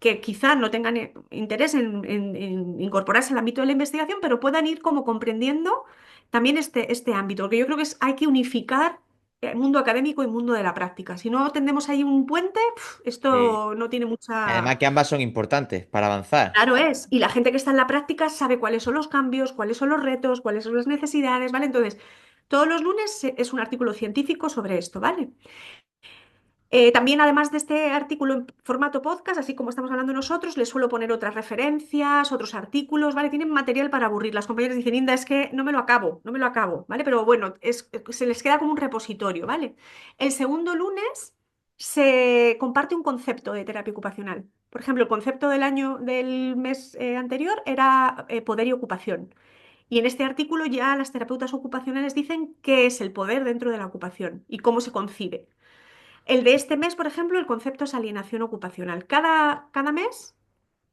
que quizá no tengan interés en incorporarse al ámbito de la investigación, pero puedan ir como comprendiendo también este ámbito, porque yo creo que hay que unificar mundo académico y mundo de la práctica. Si no tendemos ahí un puente, Sí. esto no tiene mucha. Además que ambas son importantes para avanzar. Claro es. Y la gente que está en la práctica sabe cuáles son los cambios, cuáles son los retos, cuáles son las necesidades, ¿vale? Entonces, todos los lunes es un artículo científico sobre esto, ¿vale? También, además de este artículo en formato podcast, así como estamos hablando nosotros, les suelo poner otras referencias, otros artículos, ¿vale? Tienen material para aburrir. Las compañeras dicen, Inda, es que no me lo acabo, ¿vale? Pero bueno, se les queda como un repositorio, ¿vale? El segundo lunes se comparte un concepto de terapia ocupacional. Por ejemplo, el concepto del mes anterior era poder y ocupación. Y en este artículo ya las terapeutas ocupacionales dicen qué es el poder dentro de la ocupación y cómo se concibe. El de este mes, por ejemplo, el concepto es alienación ocupacional. Cada mes,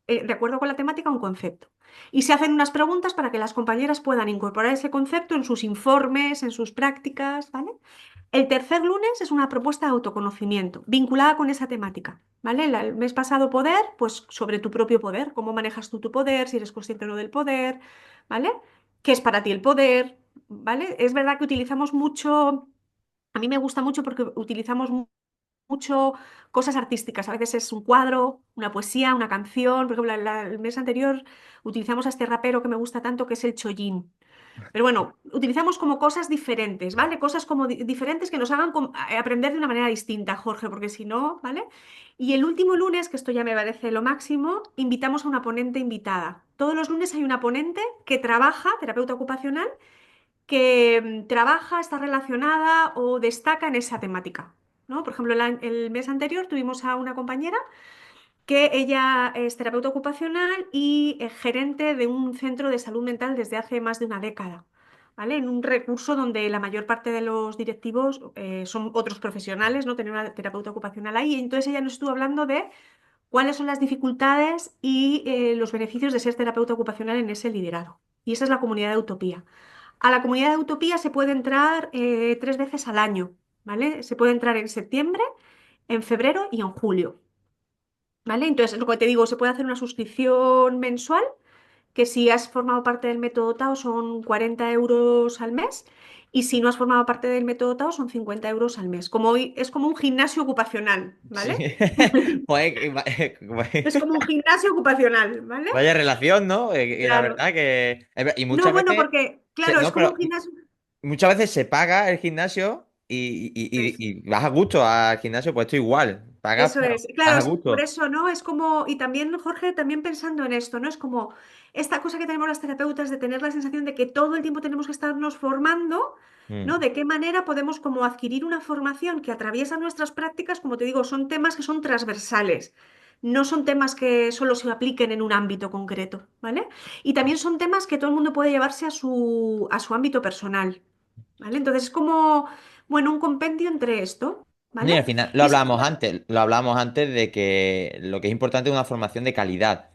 de acuerdo con la temática, un concepto. Y se hacen unas preguntas para que las compañeras puedan incorporar ese concepto en sus informes, en sus prácticas, ¿vale? El tercer lunes es una propuesta de autoconocimiento vinculada con esa temática, ¿vale? El mes pasado poder, pues sobre tu propio poder, cómo manejas tú tu poder, si eres consciente o no del poder, ¿vale? ¿Qué es para ti el poder? ¿Vale? Es verdad que utilizamos mucho, a mí me gusta mucho porque utilizamos mucho cosas artísticas. A veces es un cuadro, una poesía, una canción. Por ejemplo, el mes anterior utilizamos a este rapero que me gusta tanto, que es el Chollín. Pero bueno, utilizamos como cosas diferentes, ¿vale? Cosas como diferentes que nos hagan aprender de una manera distinta, Jorge, porque si no, ¿vale? Y el último lunes, que esto ya me parece lo máximo, invitamos a una ponente invitada. Todos los lunes hay una ponente que trabaja, terapeuta ocupacional, que trabaja, está relacionada o destaca en esa temática, ¿no? Por ejemplo, el mes anterior tuvimos a una compañera que ella es terapeuta ocupacional y gerente de un centro de salud mental desde hace más de una década, ¿vale? En un recurso donde la mayor parte de los directivos son otros profesionales, ¿no? Tener una terapeuta ocupacional ahí. Y entonces ella nos estuvo hablando de cuáles son las dificultades y los beneficios de ser terapeuta ocupacional en ese liderazgo. Y esa es la comunidad de Utopía. A la comunidad de Utopía se puede entrar 3 veces al año, ¿vale? Se puede entrar en septiembre, en febrero y en julio. ¿Vale? Entonces, lo que te digo, se puede hacer una suscripción mensual, que si has formado parte del método Tao son 40 euros al mes, y si no has formado parte del método Tao son 50 euros al mes. Es como un gimnasio ocupacional, Sí. ¿vale? Joder, Es como un gimnasio ocupacional, ¿vale? vaya relación, ¿no? Y la Claro. verdad que... Y No, muchas bueno, veces... porque, claro, es No, como un pero gimnasio. muchas veces se paga el gimnasio y vas a gusto al gimnasio, pues esto igual. Pagas, Eso pero es, vas claro, a por gusto. eso, ¿no? Es como, y también, Jorge, también pensando en esto, ¿no? Es como esta cosa que tenemos las terapeutas de tener la sensación de que todo el tiempo tenemos que estarnos formando, ¿no? Mm. De qué manera podemos como adquirir una formación que atraviesa nuestras prácticas, como te digo, son temas que son transversales, no son temas que solo se apliquen en un ámbito concreto, ¿vale? Y también son temas que todo el mundo puede llevarse a su ámbito personal, ¿vale? Entonces es como, bueno, un compendio entre esto, Y ¿vale? al final Y es, lo hablábamos antes de que lo que es importante es una formación de calidad,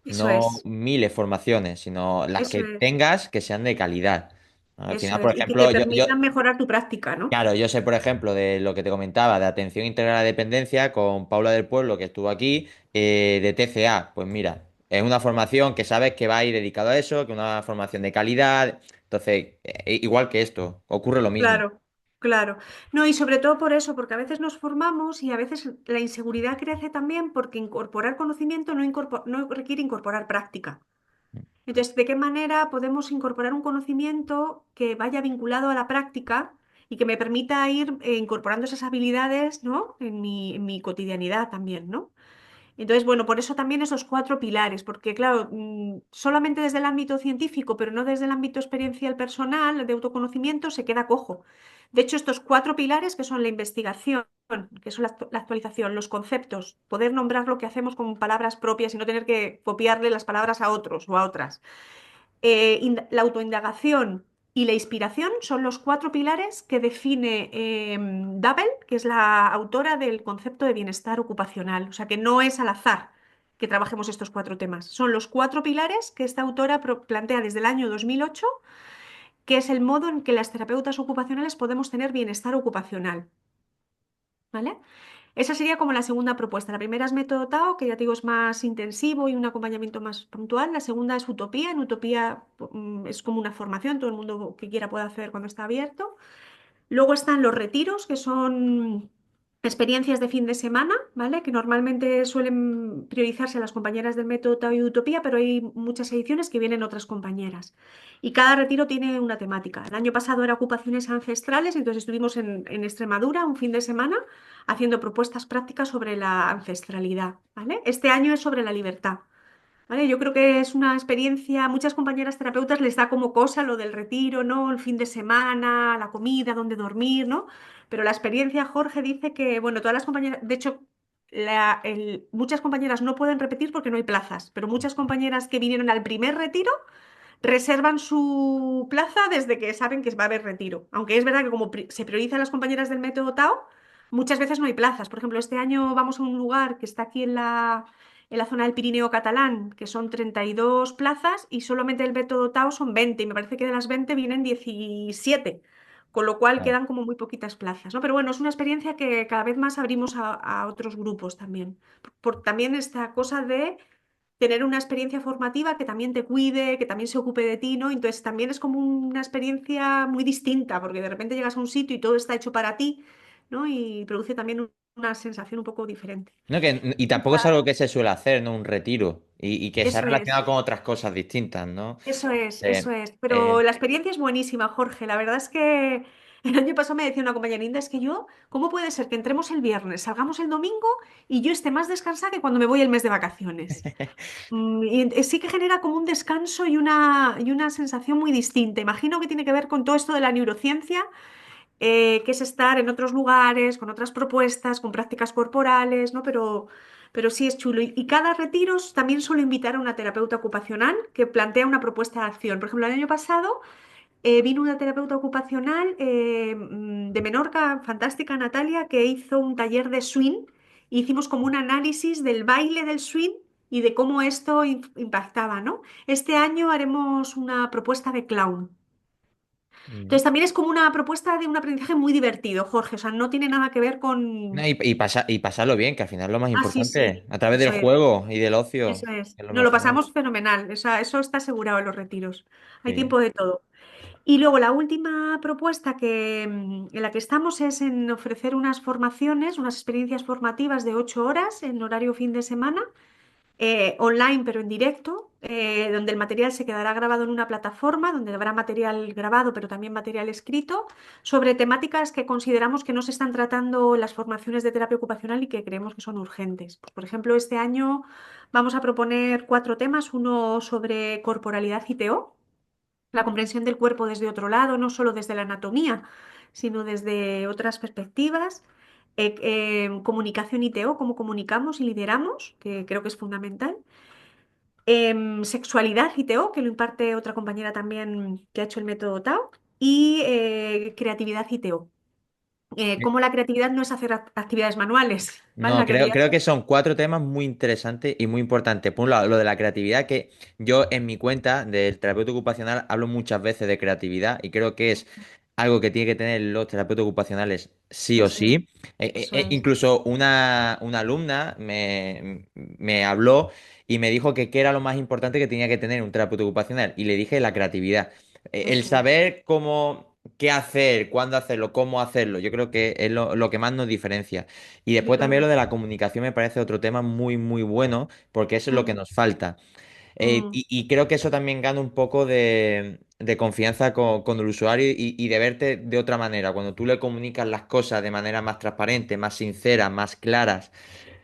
eso no es. miles de formaciones, sino las Eso que es, tengas que sean de calidad. Al eso final, por es. Y que te ejemplo, permitan mejorar tu práctica, ¿no? claro, yo sé, por ejemplo, de lo que te comentaba, de atención integral a la dependencia con Paula del Pueblo, que estuvo aquí, de TCA. Pues mira, es una formación que sabes que va a ir dedicado a eso, que es una formación de calidad. Entonces, igual que esto, ocurre lo mismo. Claro, claro. No, y sobre todo por eso, porque a veces nos formamos y a veces la inseguridad crece también porque incorporar conocimiento no requiere incorporar práctica. Entonces, ¿de qué manera podemos incorporar un conocimiento que vaya vinculado a la práctica y que me permita ir incorporando esas habilidades, ¿no? En mi cotidianidad también, ¿no? Entonces, bueno, por eso también esos 4 pilares, porque claro, solamente desde el ámbito científico, pero no desde el ámbito experiencial personal, de autoconocimiento, se queda cojo. De hecho, estos 4 pilares, que son la investigación, que son la actualización, los conceptos, poder nombrar lo que hacemos con palabras propias y no tener que copiarle las palabras a otros o a otras, la autoindagación y la inspiración son los 4 pilares que define Dabel, que es la autora del concepto de bienestar ocupacional. O sea que no es al azar que trabajemos estos 4 temas. Son los 4 pilares que esta autora plantea desde el año 2008, que es el modo en que las terapeutas ocupacionales podemos tener bienestar ocupacional. ¿Vale? Esa sería como la segunda propuesta. La primera es método Tao, que ya te digo es más intensivo y un acompañamiento más puntual. La segunda es Utopía. En Utopía es como una formación, todo el mundo que quiera puede hacer cuando está abierto. Luego están los retiros, que son experiencias de fin de semana, ¿vale? Que normalmente suelen priorizarse a las compañeras del método Tao y Utopía, pero hay muchas ediciones que vienen otras compañeras. Y cada retiro tiene una temática. El año pasado era ocupaciones ancestrales, entonces estuvimos en Extremadura un fin de semana haciendo propuestas prácticas sobre la ancestralidad, ¿vale? Este año es sobre la libertad. ¿Vale? Yo creo que es una experiencia, a muchas compañeras terapeutas les da como cosa lo del retiro, ¿no? El fin de semana, la comida, dónde dormir, ¿no? Pero la experiencia, Jorge, dice que, bueno, todas las compañeras, de hecho, muchas compañeras no pueden repetir porque no hay plazas, pero muchas compañeras que vinieron al primer retiro reservan su plaza desde que saben que va a haber retiro. Aunque es verdad que como se priorizan las compañeras del método Tao, muchas veces no hay plazas. Por ejemplo, este año vamos a un lugar que está aquí en la zona del Pirineo catalán, que son 32 plazas y solamente el método Tao son 20. Y me parece que de las 20 vienen 17. con lo cual Claro. quedan como muy poquitas plazas, ¿no? Pero bueno, es una experiencia que cada vez más abrimos a otros grupos también. Por también esta cosa de tener una experiencia formativa que también te cuide, que también se ocupe de ti, ¿no? Entonces también es como una experiencia muy distinta, porque de repente llegas a un sitio y todo está hecho para ti, ¿no? Y produce también una sensación un poco diferente. No, y Y tampoco es algo que se suele hacer, ¿no? Un retiro. Y que se ha eso es. relacionado con otras cosas distintas, ¿no? Eso es, eso Eh, es. eh, Pero la experiencia es buenísima, Jorge. La verdad es que el año pasado me decía una compañera linda, es que yo, ¿cómo puede ser que entremos el viernes, salgamos el domingo y yo esté más descansada que cuando me voy el mes de vacaciones? Sí que genera como un descanso y una sensación muy distinta. Imagino que tiene que ver con todo esto de la neurociencia, que es estar en otros lugares, con otras propuestas, con prácticas corporales, ¿no? Pero sí es chulo. Y cada retiro también suelo invitar a una terapeuta ocupacional que plantea una propuesta de acción. Por ejemplo, el año pasado vino una terapeuta ocupacional de Menorca, fantástica, Natalia, que hizo un taller de swing. E hicimos como un análisis del baile del swing y de cómo esto impactaba, ¿no? Este año haremos una propuesta de clown. mm. Entonces también es como una propuesta de un aprendizaje muy divertido, Jorge. O sea, no tiene nada que ver No, con... y pasarlo bien, que al final es lo más Ah, sí, importante. sí, A través del eso es, juego y del ocio, eso es. que es lo Nos lo mejor. pasamos fenomenal. Eso está asegurado en los retiros. Hay Sí. tiempo de todo. Y luego la última propuesta en la que estamos es en ofrecer unas formaciones, unas experiencias formativas de 8 horas en horario fin de semana, online pero en directo, donde el material se quedará grabado en una plataforma, donde habrá material grabado pero también material escrito, sobre temáticas que consideramos que no se están tratando en las formaciones de terapia ocupacional y que creemos que son urgentes. Pues, por ejemplo, este año vamos a proponer 4 temas, uno sobre corporalidad y TO, la comprensión del cuerpo desde otro lado, no solo desde la anatomía, sino desde otras perspectivas. Comunicación y TO, cómo comunicamos y lideramos, que creo que es fundamental. Sexualidad y TO, que lo imparte otra compañera también que ha hecho el método Tao. Y creatividad y TO. Cómo la creatividad no es hacer actividades manuales, ¿vale? No, La creatividad creo que son cuatro temas muy interesantes y muy importantes. Por un lado, lo de la creatividad, que yo en mi cuenta del terapeuta ocupacional hablo muchas veces de creatividad y creo que es algo que tiene que tener los terapeutas ocupacionales sí o eso es, sí. eso es. Incluso una alumna me habló y me dijo que qué era lo más importante que tenía que tener un terapeuta ocupacional y le dije la creatividad. El Eso es. saber qué hacer, cuándo hacerlo, cómo hacerlo, yo creo que es lo que más nos diferencia. Y Yo después también lo también. de la comunicación me parece otro tema muy, muy bueno, porque eso es lo que Mm, nos falta. mm, Y creo que eso también gana un poco de confianza con el usuario y de verte de otra manera. Cuando tú le comunicas las cosas de manera más transparente, más sincera, más claras,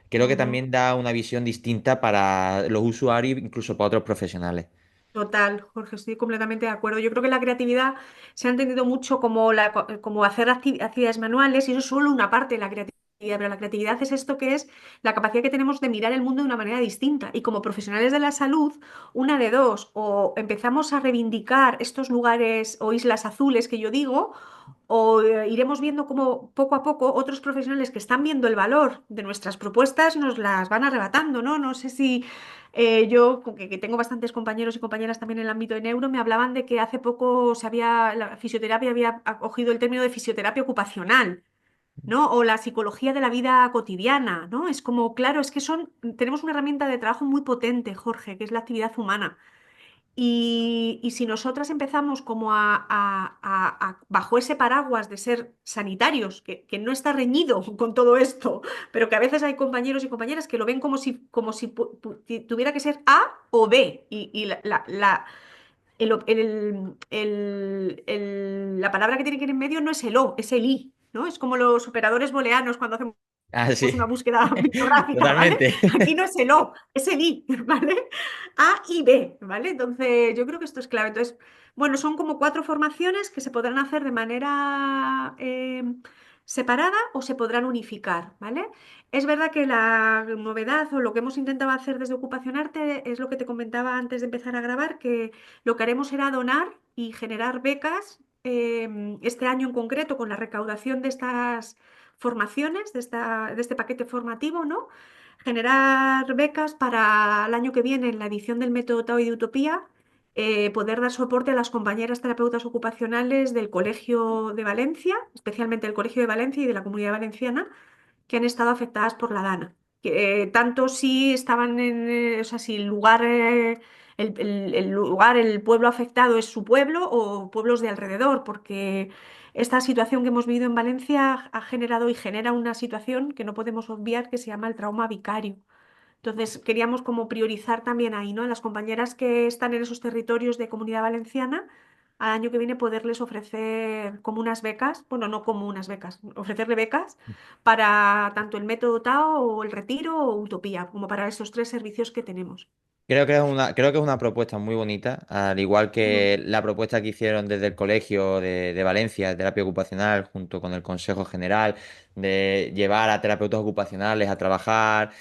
creo que ujú. también da una visión distinta para los usuarios, incluso para otros profesionales. Total, Jorge, estoy completamente de acuerdo. Yo creo que la creatividad se ha entendido mucho como, como hacer actividades manuales y eso es solo una parte de la creatividad, pero la creatividad es esto que es la capacidad que tenemos de mirar el mundo de una manera distinta. Y como profesionales de la salud, una de dos, o empezamos a reivindicar estos lugares o islas azules que yo digo, o iremos viendo cómo poco a poco otros profesionales que están viendo el valor de nuestras propuestas nos las van arrebatando, ¿no? No sé si yo, que tengo bastantes compañeros y compañeras también en el ámbito de neuro, me hablaban de que hace poco la fisioterapia había acogido el término de fisioterapia ocupacional, ¿no? O la psicología de la vida cotidiana, ¿no? Es como, claro, es que tenemos una herramienta de trabajo muy potente, Jorge, que es la actividad humana. Y si nosotras empezamos como bajo ese paraguas de ser sanitarios, que no está reñido con todo esto, pero que a veces hay compañeros y compañeras que lo ven como si tuviera que ser A o B, y la palabra que tiene que ir en medio no es el O, es el I, ¿no? Es como los operadores booleanos cuando hacemos Ah, sí, una búsqueda bibliográfica, ¿vale? totalmente. Aquí no es el O, es el I, ¿vale? A y B, ¿vale? Entonces, yo creo que esto es clave. Entonces, bueno, son como 4 formaciones que se podrán hacer de manera separada o se podrán unificar, ¿vale? Es verdad que la novedad o lo que hemos intentado hacer desde Ocupación Arte es lo que te comentaba antes de empezar a grabar, que lo que haremos será donar y generar becas este año en concreto con la recaudación de estas formaciones, de este paquete formativo, ¿no? Generar becas para el año que viene en la edición del Método Tao y de Utopía poder dar soporte a las compañeras terapeutas ocupacionales del Colegio de Valencia, especialmente del Colegio de Valencia y de la Comunidad Valenciana, que han estado afectadas por la Dana. Tanto si estaban o sea, si el lugar, el lugar, el pueblo afectado es su pueblo o pueblos de alrededor, porque esta situación que hemos vivido en Valencia ha generado y genera una situación que no podemos obviar que se llama el trauma vicario. Entonces, queríamos como priorizar también ahí, ¿no? En las compañeras que están en esos territorios de Comunidad Valenciana, al año que viene poderles ofrecer como unas becas, bueno, no como unas becas, ofrecerle becas para tanto el método TAO o el retiro o Utopía, como para esos tres servicios que tenemos. Creo que es una propuesta muy bonita, al igual Mm, que la propuesta que hicieron desde el Colegio de Valencia, de terapia ocupacional, junto con el Consejo General, de llevar a terapeutas ocupacionales a trabajar.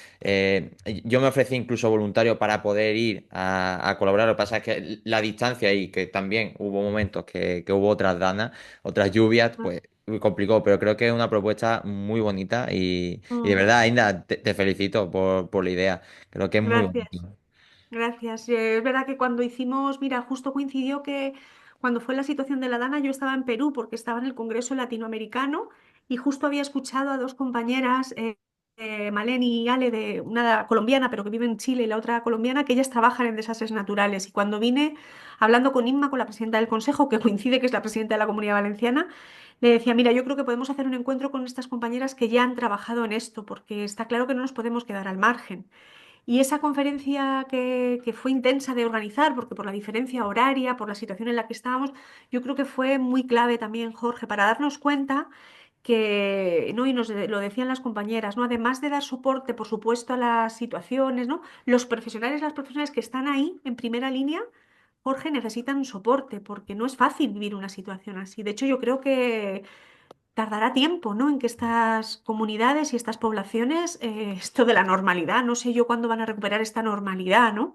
Yo me ofrecí incluso voluntario para poder ir a colaborar. Lo que pasa es que la distancia y que también hubo momentos que hubo otras danas, otras lluvias, mm, pues me complicó, pero creo que es una propuesta muy bonita y de verdad, Ainda, te felicito por la idea. Creo que es muy Gracias. bonito. Gracias. Es verdad que cuando hicimos, mira, justo coincidió que cuando fue la situación de la Dana yo estaba en Perú porque estaba en el Congreso Latinoamericano y justo había escuchado a dos compañeras, Malén y Ale, de una colombiana pero que vive en Chile y la otra colombiana, que ellas trabajan en desastres naturales. Y cuando vine hablando con Inma, con la presidenta del Consejo, que coincide que es la presidenta de la Comunidad Valenciana, le decía, mira, yo creo que podemos hacer un encuentro con estas compañeras que ya han trabajado en esto porque está claro que no nos podemos quedar al margen. Y esa conferencia que fue intensa de organizar, porque por la diferencia horaria, por la situación en la que estábamos, yo creo que fue muy clave también, Jorge, para darnos cuenta que, ¿no? Y nos lo decían las compañeras, ¿no? Además de dar soporte, por supuesto, a las situaciones, ¿no? Los profesionales, las profesionales que están ahí en primera línea, Jorge, necesitan soporte, porque no es fácil vivir una situación así. De hecho, yo creo que tardará tiempo, ¿no? En que estas comunidades y estas poblaciones, esto de la normalidad, no sé yo cuándo van a recuperar esta normalidad, ¿no?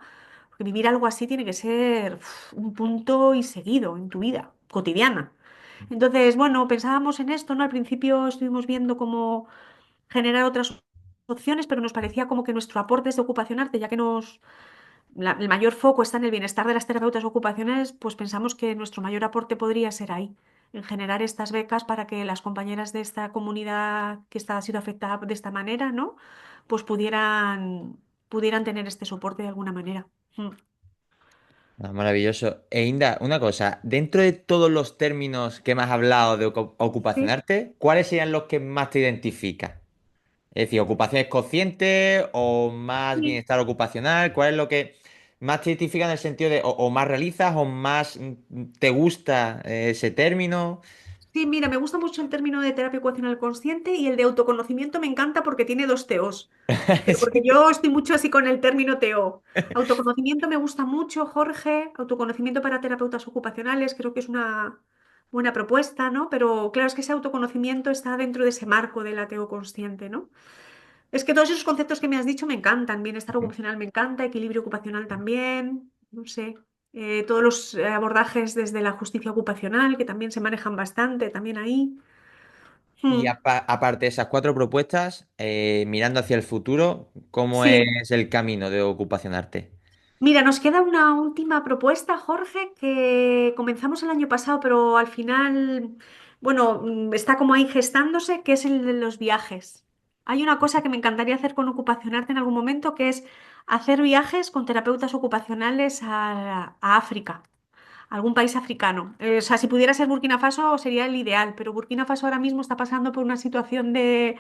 Porque vivir algo así tiene que ser un punto y seguido en tu vida cotidiana. Entonces, bueno, pensábamos en esto, ¿no? Al principio estuvimos viendo cómo generar otras opciones, pero nos parecía como que nuestro aporte desde Ocupación Arte, ya que el mayor foco está en el bienestar de las terapeutas ocupacionales, pues pensamos que nuestro mayor aporte podría ser ahí, en generar estas becas para que las compañeras de esta comunidad que está, ha sido afectada de esta manera, ¿no? Pues pudieran tener este soporte de alguna manera. Mm. Ah, maravilloso. E Inda, una cosa, dentro de todos los términos que me has hablado de Sí. ocupacionarte, ¿cuáles serían los que más te identifican? Es decir, ¿ocupaciones conscientes o más Sí. bienestar ocupacional? ¿Cuál es lo que más te identifica en el sentido de o más realizas o más te gusta ese término? Sí, mira, me gusta mucho el término de terapia ocupacional consciente y el de autoconocimiento me encanta porque tiene dos TOs. Pero porque Sí. yo estoy mucho así con el término TO. Autoconocimiento me gusta mucho, Jorge. Autoconocimiento para terapeutas ocupacionales, creo que es una buena propuesta, ¿no? Pero claro, es que ese autoconocimiento está dentro de ese marco del ateo consciente, ¿no? Es que todos esos conceptos que me has dicho me encantan. Bienestar ocupacional me encanta, equilibrio ocupacional también, no sé. Todos los abordajes desde la justicia ocupacional, que también se manejan bastante, también ahí. Y Hmm. aparte de esas cuatro propuestas, mirando hacia el futuro, ¿cómo Sí. es el camino de ocupacionarte? Mira, nos queda una última propuesta, Jorge, que comenzamos el año pasado, pero al final, bueno, está como ahí gestándose, que es el de los viajes. Hay una cosa que me encantaría hacer con Ocupacionarte en algún momento, que es hacer viajes con terapeutas ocupacionales a África, a algún país africano. O sea, si pudiera ser Burkina Faso sería el ideal, pero Burkina Faso ahora mismo está pasando por una situación de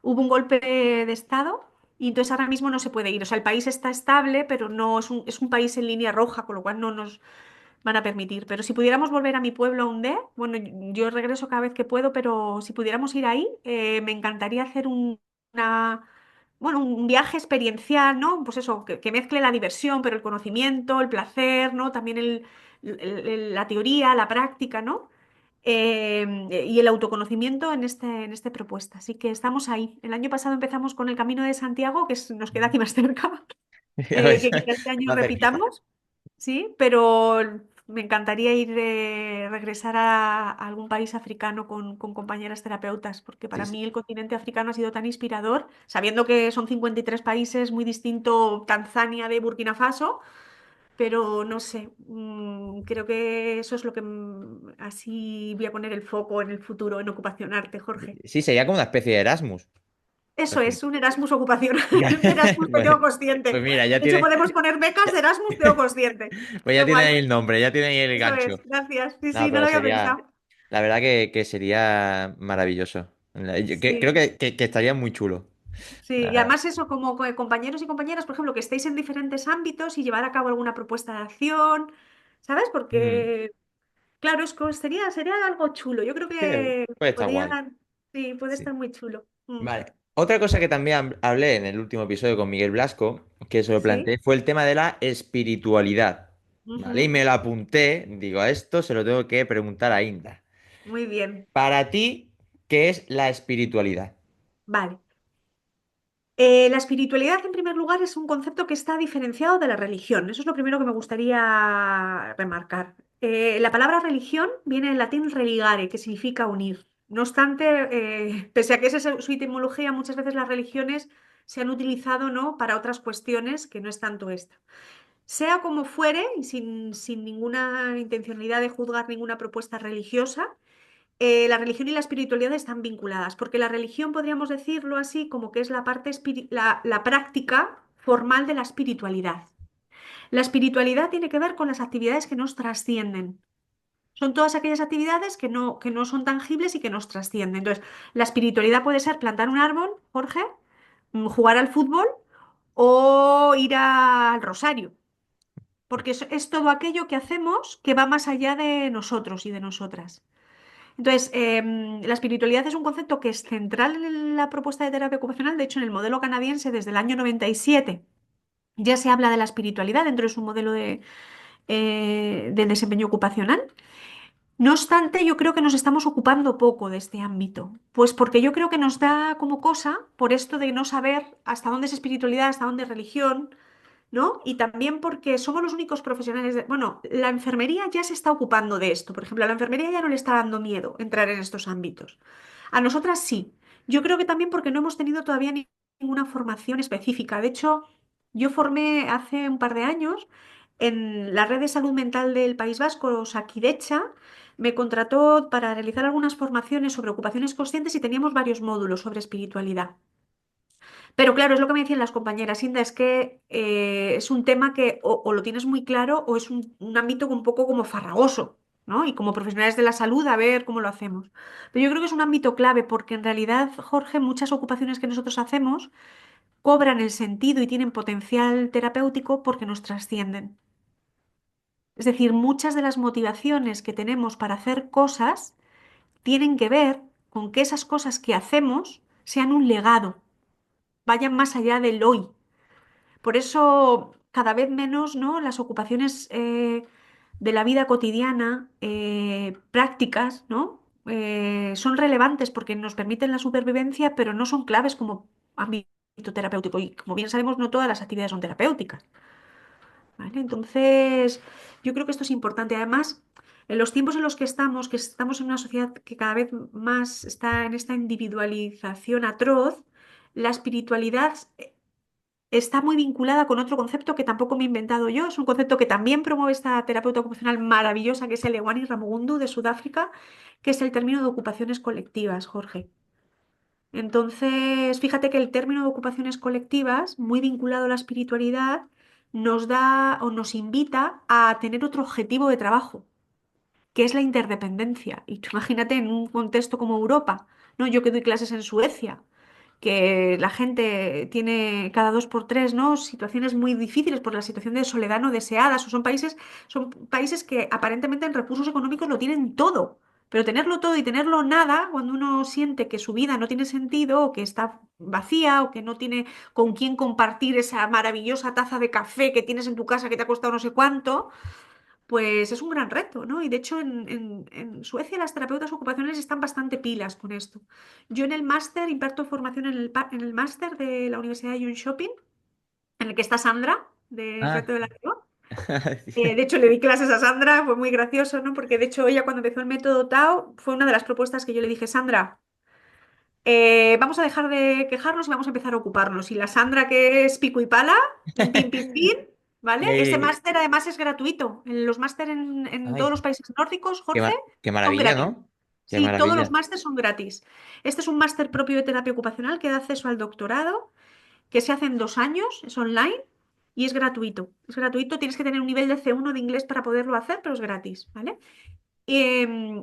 hubo un golpe de estado y entonces ahora mismo no se puede ir. O sea, el país está estable, pero no es un país en línea roja, con lo cual no nos van a permitir. Pero si pudiéramos volver a mi pueblo a Hundé, bueno, yo regreso cada vez que puedo, pero si pudiéramos ir ahí, me encantaría hacer un viaje experiencial, ¿no? Pues eso, que mezcle la diversión, pero el conocimiento, el placer, ¿no? También la teoría, la práctica, ¿no? Y el autoconocimiento en esta propuesta. Así que estamos ahí. El año pasado empezamos con el Camino de Santiago, nos queda aquí más cerca, A ver, que quizá este año más cerquita. repitamos, sí, pero me encantaría regresar a algún país africano con compañeras terapeutas, porque Sí, para sí. mí el continente africano ha sido tan inspirador, sabiendo que son 53 países, muy distinto Tanzania de Burkina Faso, pero no sé, creo que eso es lo que así voy a poner el foco en el futuro en Ocupación Arte, Jorge. Sí, sería como una especie de Erasmus. Eso Al fin. es, un Erasmus ocupacional, un Erasmus Pues, PTO consciente. pues mira, ya De hecho, tiene, podemos poner becas de Erasmus PTO consciente. pues Qué ya tiene guay. ahí el nombre, ya tiene ahí el Eso gancho. es, gracias. Sí, No, sí, no lo pero había sería, pensado. la verdad que sería maravilloso. Creo Sí, que estaría muy chulo. sí. Y además eso, como compañeros y compañeras, por ejemplo, que estéis en diferentes ámbitos y llevar a cabo alguna propuesta de acción, ¿sabes? Mm, Porque, claro, sería algo chulo. Yo creo sí, que puede estar guay. podría, sí, puede Sí. estar muy chulo. Vale. Otra cosa que también hablé en el último episodio con Miguel Blasco, que se lo Sí. planteé, fue el tema de la espiritualidad. ¿Vale? Y Ujú. me lo apunté, digo, a esto se lo tengo que preguntar a Inda. Muy bien. Para ti, ¿qué es la espiritualidad? Vale. La espiritualidad, en primer lugar, es un concepto que está diferenciado de la religión. Eso es lo primero que me gustaría remarcar. La palabra religión viene del latín religare, que significa unir. No obstante, pese a que esa es su etimología, muchas veces las religiones se han utilizado, ¿no?, para otras cuestiones que no es tanto esta. Sea como fuere, y sin ninguna intencionalidad de juzgar ninguna propuesta religiosa, la religión y la espiritualidad están vinculadas, porque la religión podríamos decirlo así como que es la parte la práctica formal de la espiritualidad. La espiritualidad tiene que ver con las actividades que nos trascienden. Son todas aquellas actividades que no son tangibles y que nos trascienden. Entonces, la espiritualidad puede ser plantar un árbol, Jorge, jugar al fútbol o ir al rosario, porque es todo aquello que hacemos que va más allá de nosotros y de nosotras. Entonces, la espiritualidad es un concepto que es central en la propuesta de terapia ocupacional. De hecho, en el modelo canadiense, desde el año 97, ya se habla de la espiritualidad dentro de su modelo de desempeño ocupacional. No obstante, yo creo que nos estamos ocupando poco de este ámbito, pues porque yo creo que nos da como cosa por esto de no saber hasta dónde es espiritualidad, hasta dónde es religión, ¿no? Y también porque somos los únicos profesionales Bueno, la enfermería ya se está ocupando de esto. Por ejemplo, a la enfermería ya no le está dando miedo entrar en estos ámbitos. A nosotras sí. Yo creo que también porque no hemos tenido todavía ninguna formación específica. De hecho, yo formé hace un par de años en la red de salud mental del País Vasco, Osakidecha. Me contrató para realizar algunas formaciones sobre ocupaciones conscientes y teníamos varios módulos sobre espiritualidad. Pero claro, es lo que me decían las compañeras, Inda, es que es un tema que o lo tienes muy claro o es un ámbito un poco como farragoso, ¿no? Y como profesionales de la salud, a ver cómo lo hacemos. Pero yo creo que es un ámbito clave porque en realidad, Jorge, muchas ocupaciones que nosotros hacemos cobran el sentido y tienen potencial terapéutico porque nos trascienden. Es decir, muchas de las motivaciones que tenemos para hacer cosas tienen que ver con que esas cosas que hacemos sean un legado, vayan más allá del hoy. Por eso, cada vez menos, ¿no?, las ocupaciones de la vida cotidiana, prácticas, ¿no?, son relevantes porque nos permiten la supervivencia, pero no son claves como ámbito terapéutico. Y como bien sabemos, no todas las actividades son terapéuticas. ¿Vale? Entonces, yo creo que esto es importante. Además, en los tiempos en los que estamos en una sociedad que cada vez más está en esta individualización atroz, la espiritualidad está muy vinculada con otro concepto que tampoco me he inventado yo. Es un concepto que también promueve esta terapeuta ocupacional maravillosa, que es el Ewani Ramugundu de Sudáfrica, que es el término de ocupaciones colectivas, Jorge. Entonces, fíjate que el término de ocupaciones colectivas, muy vinculado a la espiritualidad, nos da o nos invita a tener otro objetivo de trabajo, que es la interdependencia. Y tú imagínate en un contexto como Europa, ¿no? Yo que doy clases en Suecia, que la gente tiene cada dos por tres, ¿no?, situaciones muy difíciles por la situación de soledad no deseadas, o son países que aparentemente en recursos económicos lo tienen todo. Pero tenerlo todo y tenerlo nada, cuando uno siente que su vida no tiene sentido, o que está vacía, o que no tiene con quién compartir esa maravillosa taza de café que tienes en tu casa que te ha costado no sé cuánto, pues es un gran reto, ¿no? Y de hecho en Suecia las terapeutas ocupacionales están bastante pilas con esto. Yo en el máster imparto formación en el máster de la Universidad de Jönköping, en el que está Sandra, del Ah, Reto de la Acción. De hecho, le di clases a Sandra, fue muy gracioso, ¿no? Porque de hecho ella cuando empezó el método Tao fue una de las propuestas que yo le dije, Sandra, vamos a dejar de quejarnos y vamos a empezar a ocuparnos. Y la Sandra, que es pico y pala, pim, pim, pim, pim. ¿vale? Ese Eh, máster además es gratuito. Los máster en todos Ay, los países nórdicos, qué, Jorge, qué son maravilla, gratis. ¿no? Qué Sí, todos los maravilla. másteres son gratis. Este es un máster propio de terapia ocupacional que da acceso al doctorado, que se hace en 2 años, es online y es gratuito. Es gratuito, tienes que tener un nivel de C1 de inglés para poderlo hacer, pero es gratis, ¿vale?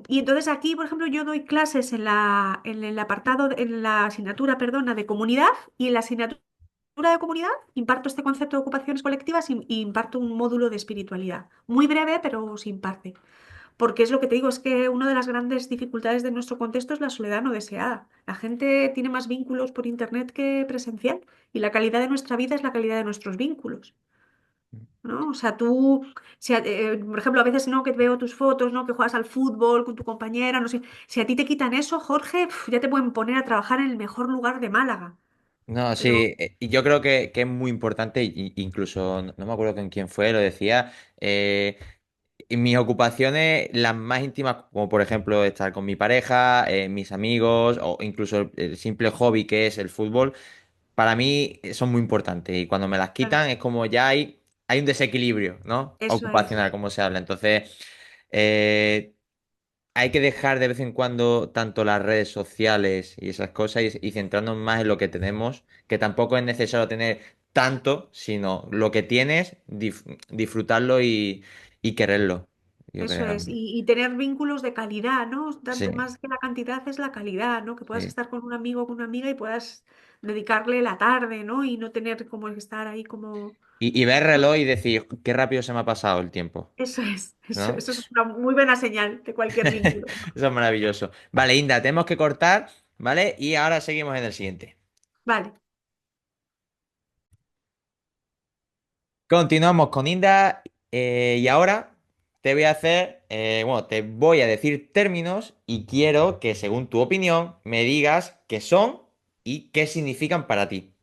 Y entonces aquí, por ejemplo, yo doy clases en el apartado, en la asignatura, perdona, de comunidad y en la asignatura de comunidad imparto este concepto de ocupaciones colectivas y imparto un módulo de espiritualidad. Muy breve, pero se imparte. Porque es lo que te digo, es que una de las grandes dificultades de nuestro contexto es la soledad no deseada. La gente tiene más vínculos por internet que presencial y la calidad de nuestra vida es la calidad de nuestros vínculos. ¿No? O sea, tú, si por ejemplo, a veces no que veo tus fotos, ¿no? Que juegas al fútbol con tu compañera, no sé. Si a ti te quitan eso, Jorge, ya te pueden poner a trabajar en el mejor lugar de Málaga. No, Pero sí, y yo creo que es muy importante, incluso, no me acuerdo con quién fue, lo decía, en mis ocupaciones, las más íntimas, como por ejemplo estar con mi pareja, mis amigos, o incluso el simple hobby que es el fútbol, para mí son muy importantes. Y cuando me las claro, quitan es como ya hay un desequilibrio, ¿no? eso es, Ocupacional, como se habla. Entonces, eh, hay que dejar de vez en cuando tanto las redes sociales y esas cosas y centrarnos más en lo que tenemos, que tampoco es necesario tener tanto, sino lo que tienes, disfrutarlo y quererlo, yo eso creo. es. Y tener vínculos de calidad, ¿no? Sí, Tanto más que la cantidad es la calidad, ¿no? Que puedas sí. estar con un amigo o con una amiga y puedas dedicarle la tarde, ¿no? Y no tener como que estar ahí como... Y ver el reloj y decir, qué rápido se me ha pasado el tiempo, Eso es, ¿no? eso es una muy buena señal de cualquier vínculo. Eso es maravilloso. Vale, Inda, tenemos que cortar, ¿vale? Y ahora seguimos en el siguiente. Vale, Continuamos con Inda y ahora te voy a hacer, bueno, te voy a decir términos y quiero que según tu opinión me digas qué son y qué significan para ti,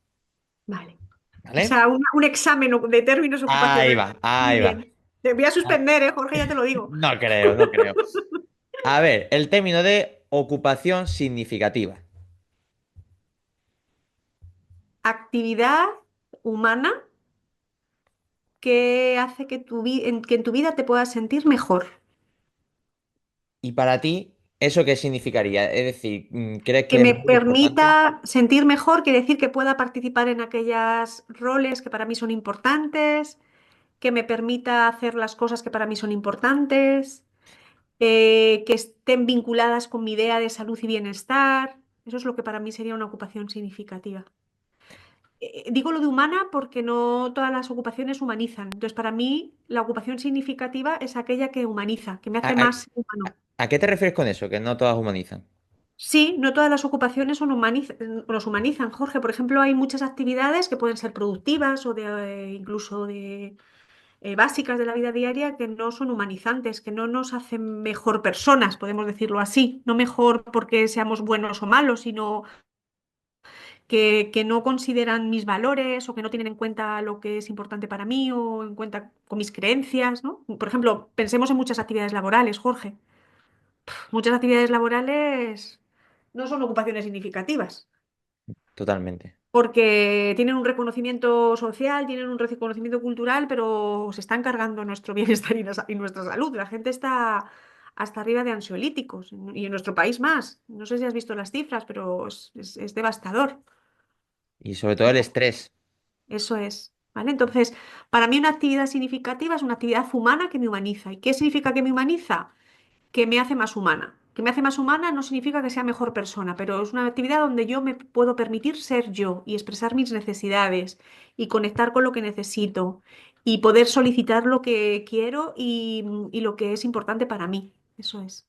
vale. O ¿vale? sea, un examen de términos Ahí ocupacionales. va, Muy ahí va. bien. Te voy a suspender, ¿eh, Jorge? Ya te lo digo. No creo, no creo. A ver, el término de ocupación significativa. Actividad humana que hace que, que en tu vida te puedas sentir mejor. Y para ti, ¿eso qué significaría? Es decir, ¿crees Que que es me muy importante? permita sentir mejor, quiere decir que pueda participar en aquellos roles que para mí son importantes, que me permita hacer las cosas que para mí son importantes, que estén vinculadas con mi idea de salud y bienestar. Eso es lo que para mí sería una ocupación significativa. Digo lo de humana porque no todas las ocupaciones humanizan. Entonces, para mí, la ocupación significativa es aquella que humaniza, que me ¿A, hace a- más humano. a qué te refieres con eso? Que no todas humanizan. Sí, no todas las ocupaciones nos humanizan, Jorge. Por ejemplo, hay muchas actividades que pueden ser productivas o incluso de básicas de la vida diaria que no son humanizantes, que no nos hacen mejor personas, podemos decirlo así. No mejor porque seamos buenos o malos, sino que no consideran mis valores o que no tienen en cuenta lo que es importante para mí o en cuenta con mis creencias, ¿no? Por ejemplo, pensemos en muchas actividades laborales, Jorge. Muchas actividades laborales no son ocupaciones significativas Totalmente. porque tienen un reconocimiento social, tienen un reconocimiento cultural, pero se están cargando nuestro bienestar y nuestra salud. La gente está hasta arriba de ansiolíticos y en nuestro país más. No sé si has visto las cifras, pero es devastador. Y sobre todo el estrés. Eso es, ¿vale? Entonces, para mí una actividad significativa es una actividad humana que me humaniza. ¿Y qué significa que me humaniza? Que me hace más humana. Que me hace más humana no significa que sea mejor persona, pero es una actividad donde yo me puedo permitir ser yo y expresar mis necesidades y conectar con lo que necesito y poder solicitar lo que quiero y lo que es importante para mí. Eso es,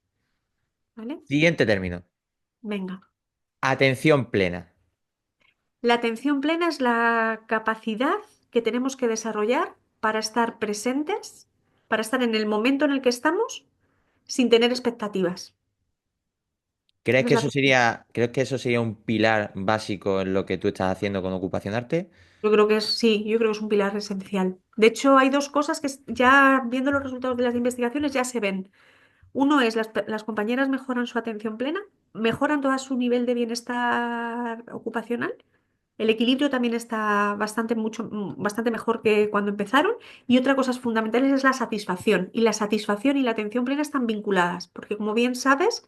¿vale? Siguiente término. Venga. Atención plena. La atención plena es la capacidad que tenemos que desarrollar para estar presentes, para estar en el momento en el que estamos sin tener expectativas. Esa es la atención. ¿Crees que eso sería un pilar básico en lo que tú estás haciendo con Ocupación Arte? Yo creo que es, sí, yo creo que es un pilar esencial. De hecho, hay dos cosas que ya viendo los resultados de las investigaciones ya se ven. Uno es las compañeras mejoran su atención plena, mejoran todo su nivel de bienestar ocupacional El equilibrio también está bastante mejor que cuando empezaron. Y otra cosa fundamental es la satisfacción. Y la satisfacción y la atención plena están vinculadas, porque como bien sabes,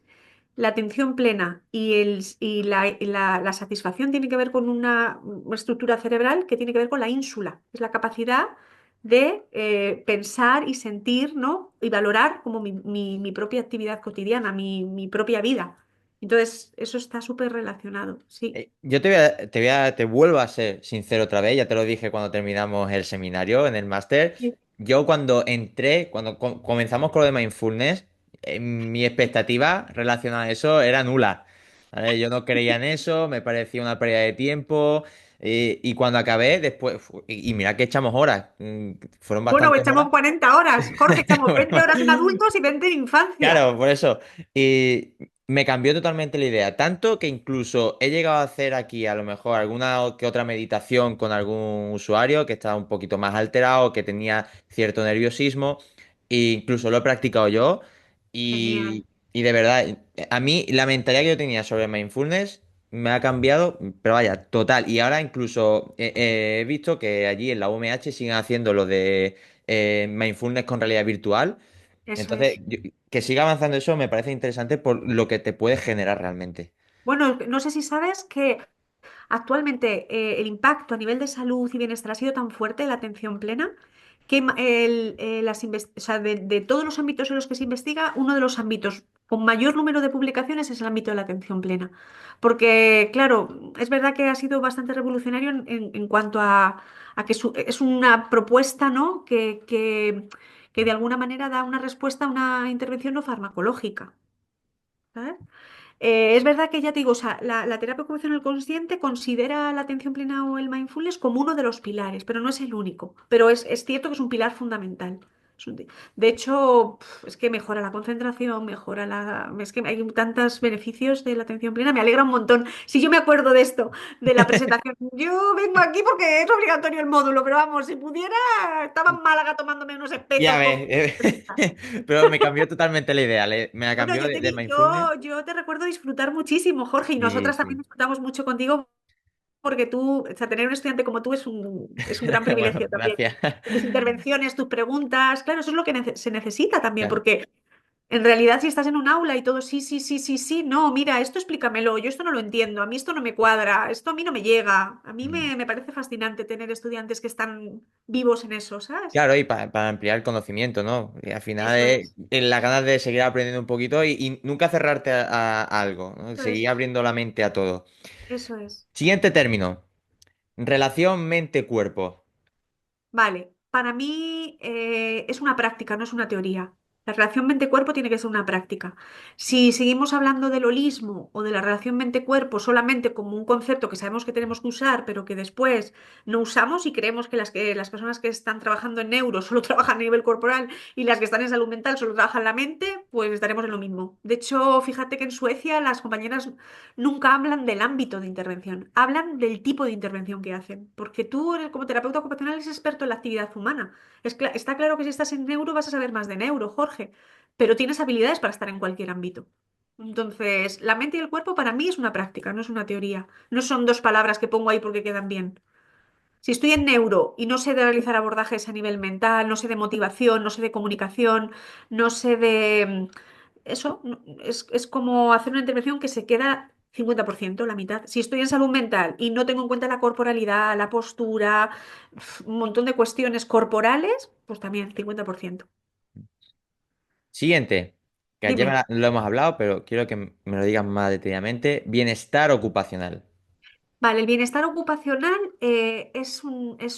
la atención plena y la satisfacción tiene que ver con una estructura cerebral que tiene que ver con la ínsula. Es la capacidad de pensar y sentir, ¿no? Y valorar como mi propia actividad cotidiana, mi propia vida. Entonces, eso está súper relacionado, sí. Yo te vuelvo a ser sincero otra vez, ya te lo dije cuando terminamos el seminario en el máster. Sí. Yo cuando entré, cuando comenzamos con lo de mindfulness, mi expectativa relacionada a eso era nula. ¿Vale? Yo no creía en eso, me parecía una pérdida de tiempo. Y cuando acabé, después, y mira que echamos horas, fueron Bueno, bastantes horas. echamos 40 horas, Jorge, echamos 20 horas en Bueno, adultos y 20 en infancia. claro, por eso. Y me cambió totalmente la idea. Tanto que incluso he llegado a hacer aquí a lo mejor alguna que otra meditación con algún usuario que estaba un poquito más alterado, que tenía cierto nerviosismo. E incluso lo he practicado yo. Genial, Y de verdad, a mí la mentalidad que yo tenía sobre mindfulness me ha cambiado, pero vaya, total. Y ahora incluso he visto que allí en la UMH siguen haciendo lo de mindfulness con realidad virtual. eso Entonces, es. que siga avanzando eso me parece interesante por lo que te puede generar realmente. Bueno, no sé si sabes que actualmente el impacto a nivel de salud y bienestar ha sido tan fuerte, la atención plena, que o sea, de todos los ámbitos en los que se investiga, uno de los ámbitos con mayor número de publicaciones es el ámbito de la atención plena. Porque, claro, es verdad que ha sido bastante revolucionario en cuanto a que es una propuesta, ¿no? Que de alguna manera da una respuesta a una intervención no farmacológica. ¿Sabes? Es verdad que ya te digo, o sea, la terapia ocupacional consciente considera la atención plena o el mindfulness como uno de los pilares, pero no es el único. Pero es cierto que es un pilar fundamental. De hecho, es que mejora la concentración, Es que hay tantos beneficios de la atención plena, me alegra un montón. Si yo me acuerdo de esto, de la presentación, yo vengo aquí porque es obligatorio el módulo, pero vamos, si pudiera, estaba en Málaga tomándome unos Ya espetos con... ves, pero me cambió totalmente la idea. Me la Bueno, cambió yo te, de di- mindfulness. yo te recuerdo disfrutar muchísimo, Jorge, y Sí, nosotras también sí. disfrutamos mucho contigo porque tú, o sea, tener un estudiante como tú es un gran Bueno, privilegio también. gracias. Tus intervenciones, tus preguntas, claro, eso es lo que se necesita también, Claro. porque en realidad si estás en un aula y todo, sí, sí, sí, sí, sí, no, mira, esto explícamelo, yo esto no lo entiendo, a mí esto no me cuadra, esto a mí no me llega. A mí Mm. me parece fascinante tener estudiantes que están vivos en eso, ¿sabes? Claro, y para ampliar el conocimiento, ¿no? Y al final Eso es es, las ganas de seguir aprendiendo un poquito y nunca cerrarte a algo, ¿no? eso Seguir es, abriendo la mente a todo. eso es. Siguiente término. Relación mente-cuerpo. Vale, para mí es una práctica, no es una teoría. La relación mente-cuerpo tiene que ser una práctica. Si seguimos hablando del holismo o de la relación mente-cuerpo solamente como un concepto que sabemos que tenemos que usar, pero que después no usamos y creemos que las personas que están trabajando en neuro solo trabajan a nivel corporal y las que están en salud mental solo trabajan la mente, pues estaremos en lo mismo. De hecho, fíjate que en Suecia las compañeras nunca hablan del ámbito de intervención, hablan del tipo de intervención que hacen, porque tú como terapeuta ocupacional eres experto en la actividad humana. Está claro que si estás en neuro vas a saber más de neuro, Jorge, pero tienes habilidades para estar en cualquier ámbito. Entonces, la mente y el cuerpo para mí es una práctica, no es una teoría. No son dos palabras que pongo ahí porque quedan bien. Si estoy en neuro y no sé de realizar abordajes a nivel mental, no sé de motivación, no sé de comunicación, no sé de... Eso es como hacer una intervención que se queda 50%, la mitad. Si estoy en salud mental y no tengo en cuenta la corporalidad, la postura, un montón de cuestiones corporales, pues también 50%. Siguiente, que ayer Dime. lo hemos hablado, pero quiero que me lo digas más detalladamente. Bienestar ocupacional. Vale, el bienestar ocupacional es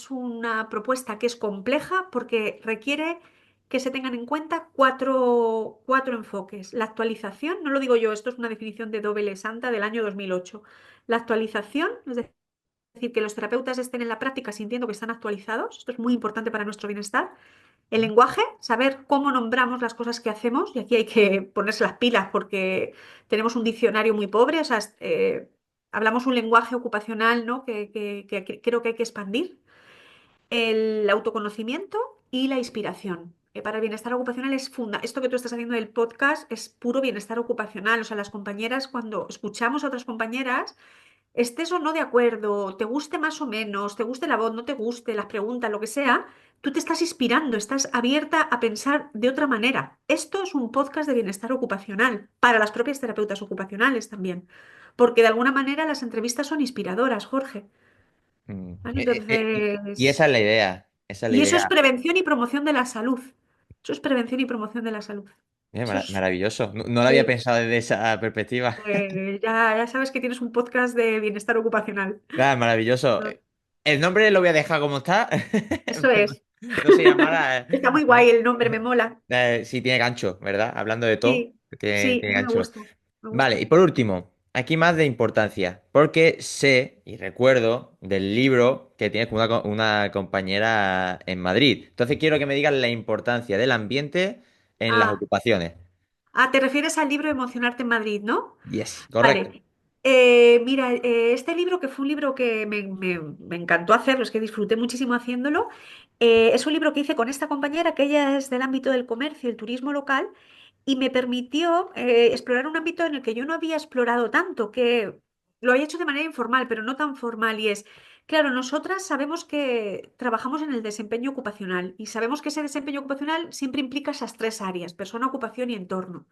una propuesta que es compleja porque requiere que se tengan en cuenta cuatro enfoques. La actualización, no lo digo yo, esto es una definición de Dobele Santa del año 2008. La actualización, es decir, que los terapeutas estén en la práctica sintiendo que están actualizados, esto es muy importante para nuestro bienestar. El lenguaje, saber cómo nombramos las cosas que hacemos, y aquí hay que ponerse las pilas porque tenemos un diccionario muy pobre, o sea, hablamos un lenguaje ocupacional, ¿no? Que creo que hay que expandir. El autoconocimiento y la inspiración. Para el bienestar ocupacional esto que tú estás haciendo del podcast es puro bienestar ocupacional. O sea, las compañeras, cuando escuchamos a otras compañeras, estés o no de acuerdo, te guste más o menos, te guste la voz, no te guste, las preguntas, lo que sea, tú te estás inspirando, estás abierta a pensar de otra manera. Esto es un podcast de bienestar ocupacional, para las propias terapeutas ocupacionales también, porque de alguna manera las entrevistas son inspiradoras, Jorge. Mm. ¿Vale? Y esa Entonces, es la idea, esa es la y eso es idea. prevención y promoción de la salud. Eso es prevención y promoción de la salud. Eso es, Maravilloso. No, no lo había sí, pensado desde esa perspectiva. ya sabes que tienes un podcast de bienestar ocupacional. Maravilloso. ¿No? El nombre lo voy a dejar como está. Eso es. No se llamará. Está muy guay el nombre, me mola. Sí, tiene gancho, ¿verdad? Hablando de todo, Sí, tiene, sí, a tiene mí me gancho. gusta, me Vale, gusta. y por último, aquí más de importancia, porque sé y recuerdo del libro que tienes con una compañera en Madrid. Entonces quiero que me digas la importancia del ambiente en las Ah, ocupaciones. te refieres al libro Emocionarte en Madrid, ¿no? Yes, correcto. Vale. Mira, este libro, que fue un libro que me encantó hacerlo, es que disfruté muchísimo haciéndolo, es un libro que hice con esta compañera, que ella es del ámbito del comercio y el turismo local, y me permitió explorar un ámbito en el que yo no había explorado tanto, que lo había hecho de manera informal, pero no tan formal, y es, claro, nosotras sabemos que trabajamos en el desempeño ocupacional, y sabemos que ese desempeño ocupacional siempre implica esas tres áreas, persona, ocupación y entorno.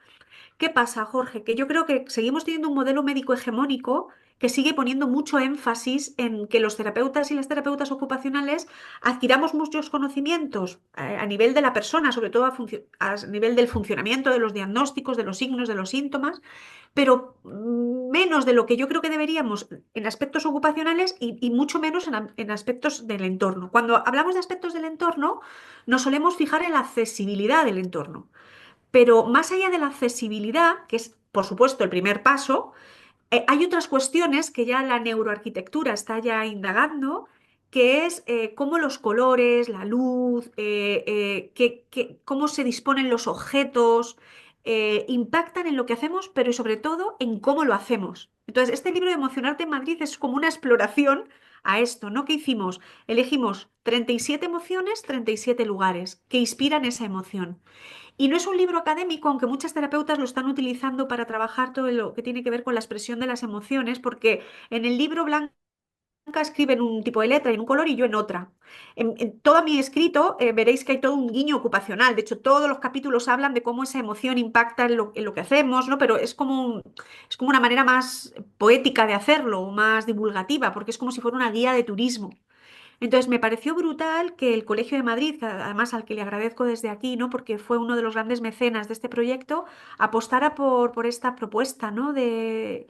¿Qué pasa, Jorge? Que yo creo que seguimos teniendo un modelo médico hegemónico que sigue poniendo mucho énfasis en que los terapeutas y las terapeutas ocupacionales adquiramos muchos conocimientos a nivel de la persona, sobre todo a nivel del funcionamiento de los diagnósticos, de los signos, de los síntomas, pero menos de lo que yo creo que deberíamos en aspectos ocupacionales y mucho menos en aspectos del entorno. Cuando hablamos de aspectos del entorno, nos solemos fijar en la accesibilidad del entorno. Pero más allá de la accesibilidad, que es, por supuesto, el primer paso, hay otras cuestiones que ya la neuroarquitectura está ya indagando, que es cómo los colores, la luz, cómo se disponen los objetos, impactan en lo que hacemos, pero sobre todo en cómo lo hacemos. Entonces, este libro de Emocionarte en Madrid es como una exploración a esto, ¿no? ¿Qué hicimos? Elegimos 37 emociones, 37 lugares que inspiran esa emoción. Y no es un libro académico, aunque muchas terapeutas lo están utilizando para trabajar todo lo que tiene que ver con la expresión de las emociones, porque en el libro Blanca escribe en un tipo de letra y en un color y yo en otra. En todo mi escrito veréis que hay todo un guiño ocupacional. De hecho, todos los capítulos hablan de cómo esa emoción impacta en lo que hacemos, ¿no? Pero es como una manera más poética de hacerlo, más divulgativa, porque es como si fuera una guía de turismo. Entonces, me pareció brutal que el Colegio de Madrid, que además al que le agradezco desde aquí, ¿no? Porque fue uno de los grandes mecenas de este proyecto, apostara por esta propuesta, ¿no? Que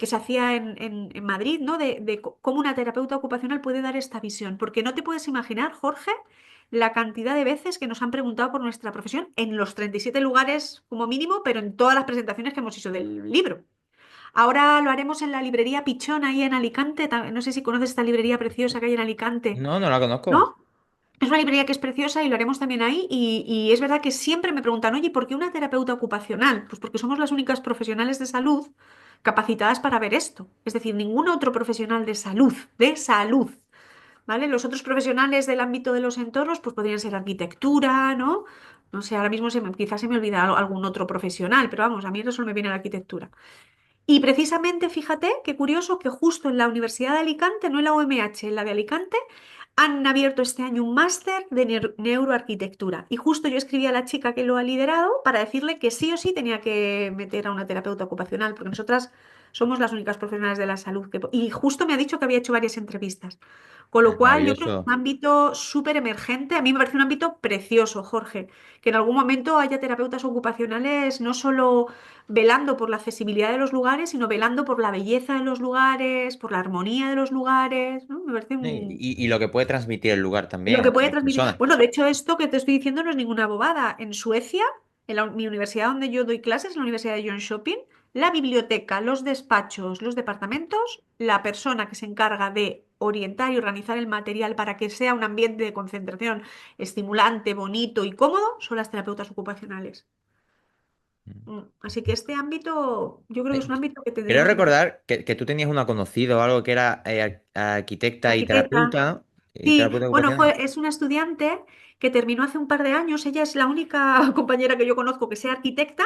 se hacía en Madrid, ¿no? De cómo una terapeuta ocupacional puede dar esta visión. Porque no te puedes imaginar, Jorge, la cantidad de veces que nos han preguntado por nuestra profesión en los 37 lugares como mínimo, pero en todas las presentaciones que hemos hecho del libro. Ahora lo haremos en la librería Pichón, ahí en Alicante. No sé si conoces esta librería preciosa que hay en Alicante, No, no la conozco. ¿no? Es una librería que es preciosa y lo haremos también ahí. Y es verdad que siempre me preguntan, oye, ¿por qué una terapeuta ocupacional? Pues porque somos las únicas profesionales de salud capacitadas para ver esto. Es decir, ningún otro profesional de salud, ¿vale? Los otros profesionales del ámbito de los entornos, pues podrían ser arquitectura, ¿no? No sé, ahora mismo quizás se me olvida algún otro profesional, pero vamos, a mí no solo me viene la arquitectura. Y precisamente, fíjate, qué curioso que justo en la Universidad de Alicante, no en la UMH, en la de Alicante, han abierto este año un máster de neuroarquitectura. Y justo yo escribí a la chica que lo ha liderado para decirle que sí o sí tenía que meter a una terapeuta ocupacional, porque nosotras somos las únicas profesionales de la salud. Y justo me ha dicho que había hecho varias entrevistas. Con lo cual, yo creo que es un Maravilloso. ámbito súper emergente. A mí me parece un ámbito precioso, Jorge, que en algún momento haya terapeutas ocupacionales no solo velando por la accesibilidad de los lugares, sino velando por la belleza de los lugares, por la armonía de los lugares, ¿no? Me parece Y lo que puede transmitir el lugar lo también que a puede las transmitir. personas. Bueno, de hecho, esto que te estoy diciendo no es ninguna bobada. En Suecia, mi universidad donde yo doy clases, la Universidad de Jönköping, la biblioteca, los despachos, los departamentos, la persona que se encarga de orientar y organizar el material para que sea un ambiente de concentración estimulante, bonito y cómodo, son las terapeutas ocupacionales. Así que este ámbito, yo creo que es Eh, un ámbito que Creo tendríamos que tratar. recordar que tú tenías una conocida o algo que era arquitecta y Arquitecta. terapeuta, ¿no? Y Sí, terapeuta bueno, ocupacional. es una estudiante que terminó hace un par de años. Ella es la única compañera que yo conozco que sea arquitecta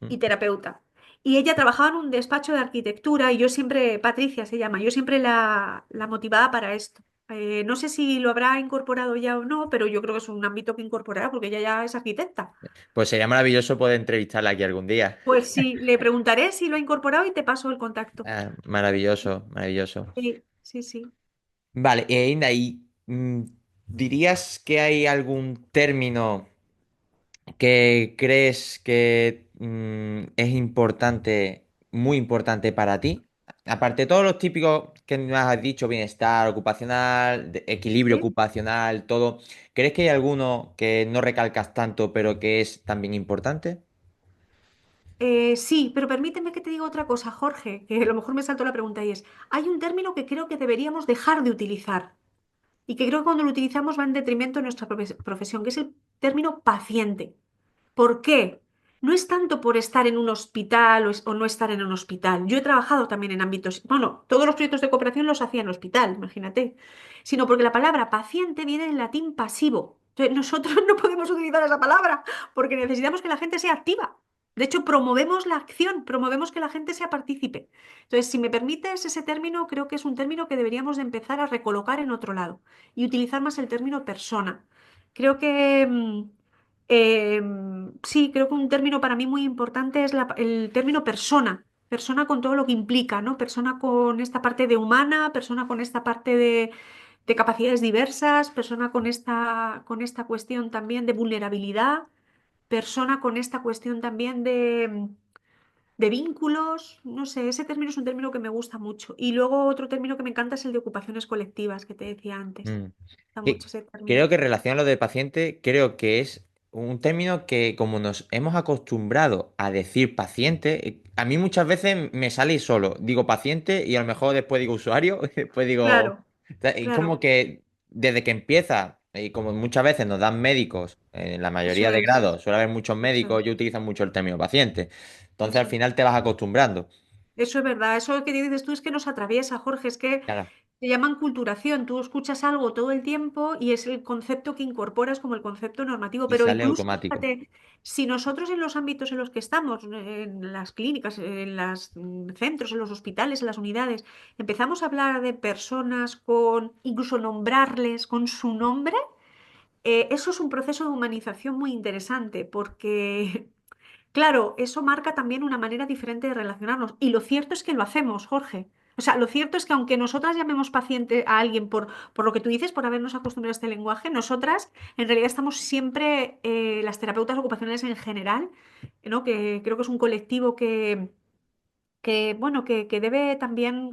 Mm. y terapeuta. y ella trabajaba en un despacho de arquitectura y yo siempre, Patricia se llama, yo siempre la motivaba para esto. No sé si lo habrá incorporado ya o no, pero yo creo que es un ámbito que incorporará porque ella ya es arquitecta. Pues sería maravilloso poder entrevistarla aquí algún día. Pues sí, le preguntaré si lo ha incorporado y te paso el contacto. Ah, maravilloso, maravilloso. Sí, sí, sí. Vale, Inda, ¿y dirías que hay algún término que crees que es importante, muy importante para ti? Aparte de todos los típicos que me has dicho, bienestar ocupacional, equilibrio ¿Sí? ocupacional, todo, ¿crees que hay alguno que no recalcas tanto, pero que es también importante? Sí, pero permíteme que te diga otra cosa, Jorge, que a lo mejor me saltó la pregunta y es, hay un término que creo que deberíamos dejar de utilizar y que creo que cuando lo utilizamos va en detrimento de nuestra profesión, que es el término paciente. ¿Por qué? No es tanto por estar en un hospital o no estar en un hospital. Yo he trabajado también en ámbitos, bueno, todos los proyectos de cooperación los hacía en hospital, imagínate, sino porque la palabra paciente viene del latín pasivo. Entonces, nosotros no podemos utilizar esa palabra porque necesitamos que la gente sea activa. De hecho, promovemos la acción, promovemos que la gente sea partícipe. Entonces, si me permites ese término, creo que es un término que deberíamos de empezar a recolocar en otro lado y utilizar más el término persona. Creo que sí, creo que un término para mí muy importante es el término persona. Persona con todo lo que implica, ¿no? Persona con esta parte de humana, persona con esta parte de capacidades diversas, persona con esta cuestión también de vulnerabilidad, persona con esta cuestión también de vínculos. No sé, ese término es un término que me gusta mucho. Y luego otro término que me encanta es el de ocupaciones colectivas, que te decía antes. Mm. Me gusta mucho Que- ese término. Creo que relacionado a lo de paciente, creo que es un término que como nos hemos acostumbrado a decir paciente, a mí muchas veces me sale solo. Digo paciente y a lo mejor después digo usuario, y después digo... Claro, O sea, es como claro, que desde que empieza, y como muchas veces nos dan médicos, en la eso mayoría de es, grados suele haber muchos eso es. médicos y utilizan mucho el término paciente. Entonces al Eso es. final te vas acostumbrando. Eso es verdad. Eso que dices tú es que nos atraviesa, Jorge. Es que Claro. se llaman culturación. Tú escuchas algo todo el tiempo y es el concepto que incorporas como el concepto normativo. Y Pero sale incluso, automático. fíjate, si nosotros en los ámbitos en los que estamos, en las clínicas, en los centros, en los hospitales, en las unidades, empezamos a hablar de personas con, incluso nombrarles con su nombre, eso es un proceso de humanización muy interesante porque claro, eso marca también una manera diferente de relacionarnos. Y lo cierto es que lo hacemos, Jorge. O sea, lo cierto es que aunque nosotras llamemos paciente a alguien por lo que tú dices, por habernos acostumbrado a este lenguaje, nosotras en realidad estamos siempre, las terapeutas ocupacionales en general, ¿no? Que creo que es un colectivo bueno, que debe también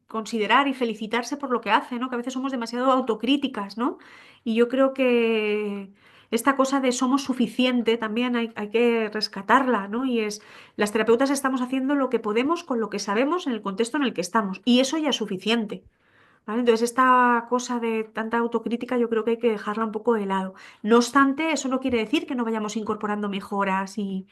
considerar y felicitarse por lo que hace, ¿no? Que a veces somos demasiado autocríticas, ¿no? Y yo creo que esta cosa de somos suficiente también hay que rescatarla, ¿no? Y es, las terapeutas estamos haciendo lo que podemos con lo que sabemos en el contexto en el que estamos, y eso ya es suficiente. ¿Vale? Entonces, esta cosa de tanta autocrítica yo creo que hay que dejarla un poco de lado. No obstante, eso no quiere decir que no vayamos incorporando mejoras y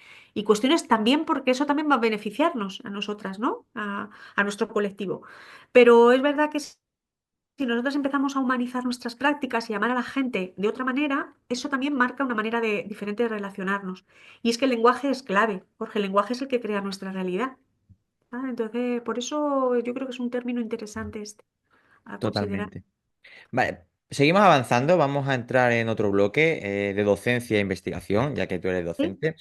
cuestiones también, porque eso también va a beneficiarnos a nosotras, ¿no? A nuestro colectivo. Pero es verdad que si nosotros empezamos a humanizar nuestras prácticas y llamar a la gente de otra manera, eso también marca una manera diferente de relacionarnos. Y es que el lenguaje es clave, porque el lenguaje es el que crea nuestra realidad. ¿Vale? Entonces, por eso yo creo que es un término interesante este a considerar. Totalmente. Vale, seguimos avanzando. Vamos a entrar en otro bloque de docencia e investigación, ya que tú eres ¿Sí? docente.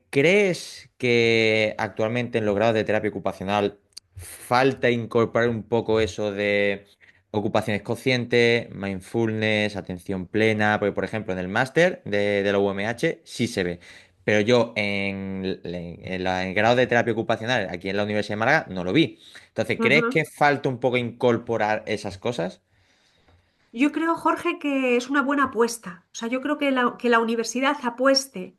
¿Crees que actualmente en los grados de terapia ocupacional falta incorporar un poco eso de ocupaciones conscientes, mindfulness, atención plena? Porque, por ejemplo, en el máster de la UMH sí se ve. Pero yo en el grado de terapia ocupacional aquí en la Universidad de Málaga no lo vi. Entonces, ¿crees Ujú. que falta un poco incorporar esas cosas? Yo creo, Jorge, que es una buena apuesta. O sea, yo creo que la universidad apueste